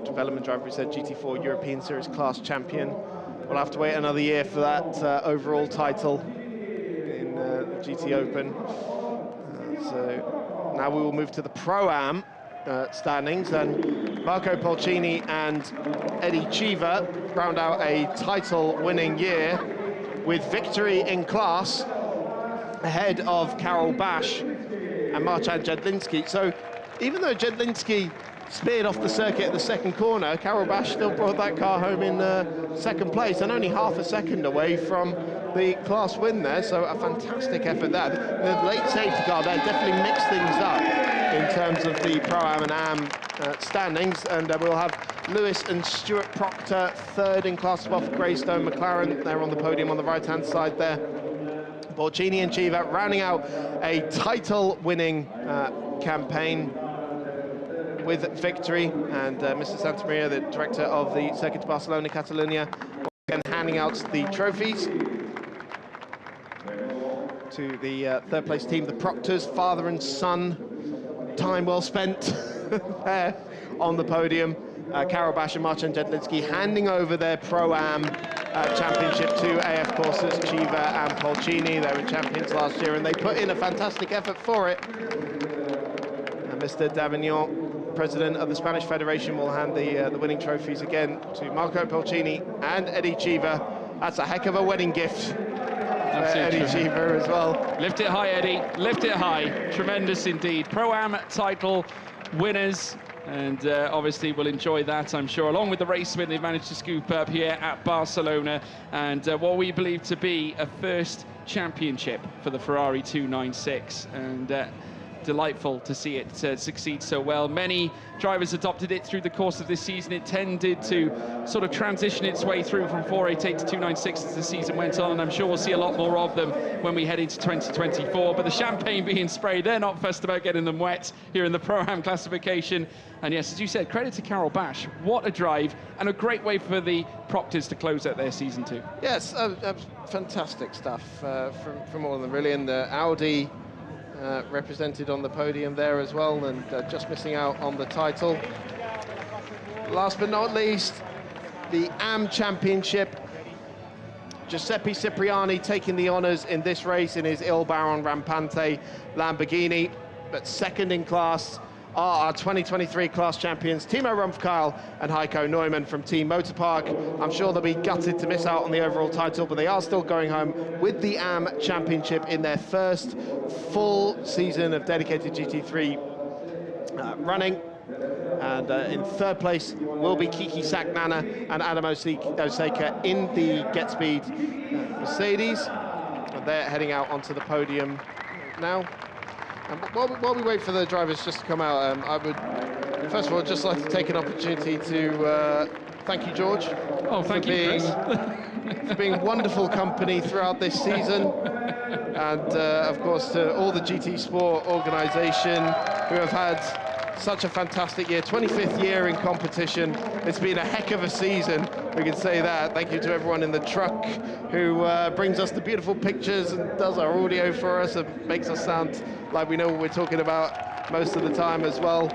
Development driver, he said, GT4 European Series class champion. We'll have to wait another year for that overall title in the GTOpen. So now we will move to the Pro-Am standings, and Marco Polcini and Eddie Cheever round out a title-winning year with victory in class ahead of Karol Bash and Marcin Jedlinski. So even though Jedlinski speared off the circuit at the second corner, Karol Bash still brought that car home in second place and only half a second away from the class win there. So a fantastic effort there. The late safety car there definitely mixed things up in terms of the Pro-Am and Am standings, and we'll have Lewis and Stuart Proctor third in class above Greystone. McLaren, they're on the podium on the right-hand side there. Porcini and Chiva rounding out a title-winning campaign with victory, and Mr. Santamaria, the director of the Circuit de Barcelona, Catalunya, again handing out the trophies to the third place team, the Proctors, father and son. Time well spent there on the podium. Karol Bash and Marcin Jedlicki handing over their Pro-Am championship to AF Courses, Chiva and Porcini. They were champions last year and they put in a fantastic effort for it. And Mr. Davignon, president of the Spanish Federation, will hand the winning trophies again to Marco Porcini and Eddie Chiva. That's a heck of a wedding gift. Eddie Chiva as well. Lift it high, Eddie. Lift it high. Tremendous indeed. Pro-Am title winners. And obviously we'll enjoy that, I'm sure, along with the race win they've managed to scoop up here at Barcelona, and what we believe to be a first championship for the Ferrari 296. And delightful to see it succeed so well. Many drivers adopted it through the course of this season. It tended to sort of transition its way through from 488 to 296 as the season went on, and I'm sure we'll see a lot more of them when we head into 2024. But the champagne being sprayed, they're not fussed about getting them wet here in the Pro-Am classification. And yes, as you said, credit to Karol Bash. What a drive, and a great way for the Proctors to close out their season too. Yes, fantastic stuff from all of them, really. And Audi represented on the podium there as well, and just missing out on the title. Last but not least, the AM Championship. Giuseppe Cipriani taking the honours in this race in his Il Baron Rampante Lamborghini, but second in class are our 2023 class champions, Timo Rumpfkeil and Heiko Neumann from Team Motorpark. I'm sure they'll be gutted to miss out on the overall title, but they are still going home with the AM Championship in their first full season of dedicated GT3 running. And in third place will be Kiki Sacknana and Adam Osaka in the Get Speed Mercedes. And they're heading out onto the podium now. And while we wait for the drivers just to come out, I would, first of all, just like to take an opportunity to thank you, George. Oh, thank you, Chris. For being wonderful company throughout this season. And, of course, to all the GT Sport organisation who have had such a fantastic year, 25th year in competition. It's been a heck of a season, we can say that. Thank you to everyone in the truck who brings us the beautiful pictures and does our audio for us and makes us sound like we know what we're talking about most of the time as well.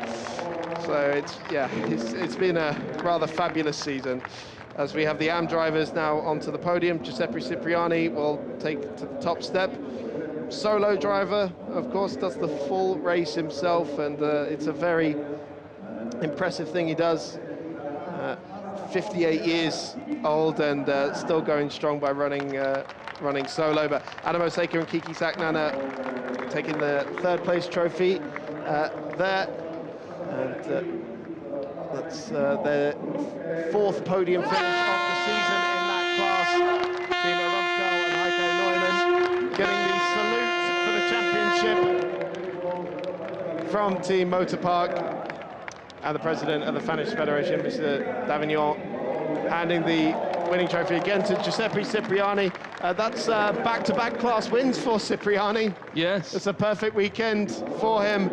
So it's been a rather fabulous season. As we have the AM drivers now onto the podium, Giuseppe Cipriani will take to the top step. Solo driver, of course, does the full race himself, and it's a very impressive thing he does. 58 years old and still going strong by running solo. But Adam Osaka and Kiki Sacknana taking the third place trophy there, and that's their fourth podium finish of the season in that class. Timo Rumpfkeil and Heiko Neumann getting the salute for the championship from Team Motorpark. And the president of the Spanish Federation, Mr. Davignon, handing the winning trophy again to Giuseppe Cipriani. That's back-to-back class wins for Cipriani. Yes. It's a perfect weekend for him.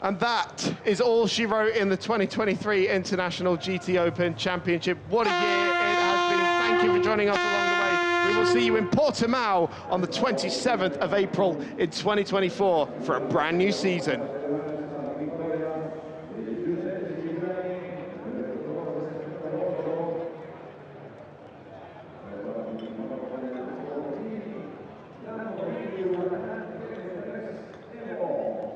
And that is all she wrote in the 2023 International GTOpen Championship. What a year it has been. Thank you for joining us along the way. We will see you in Portimao on the 27th of April in 2024 for a brand new season.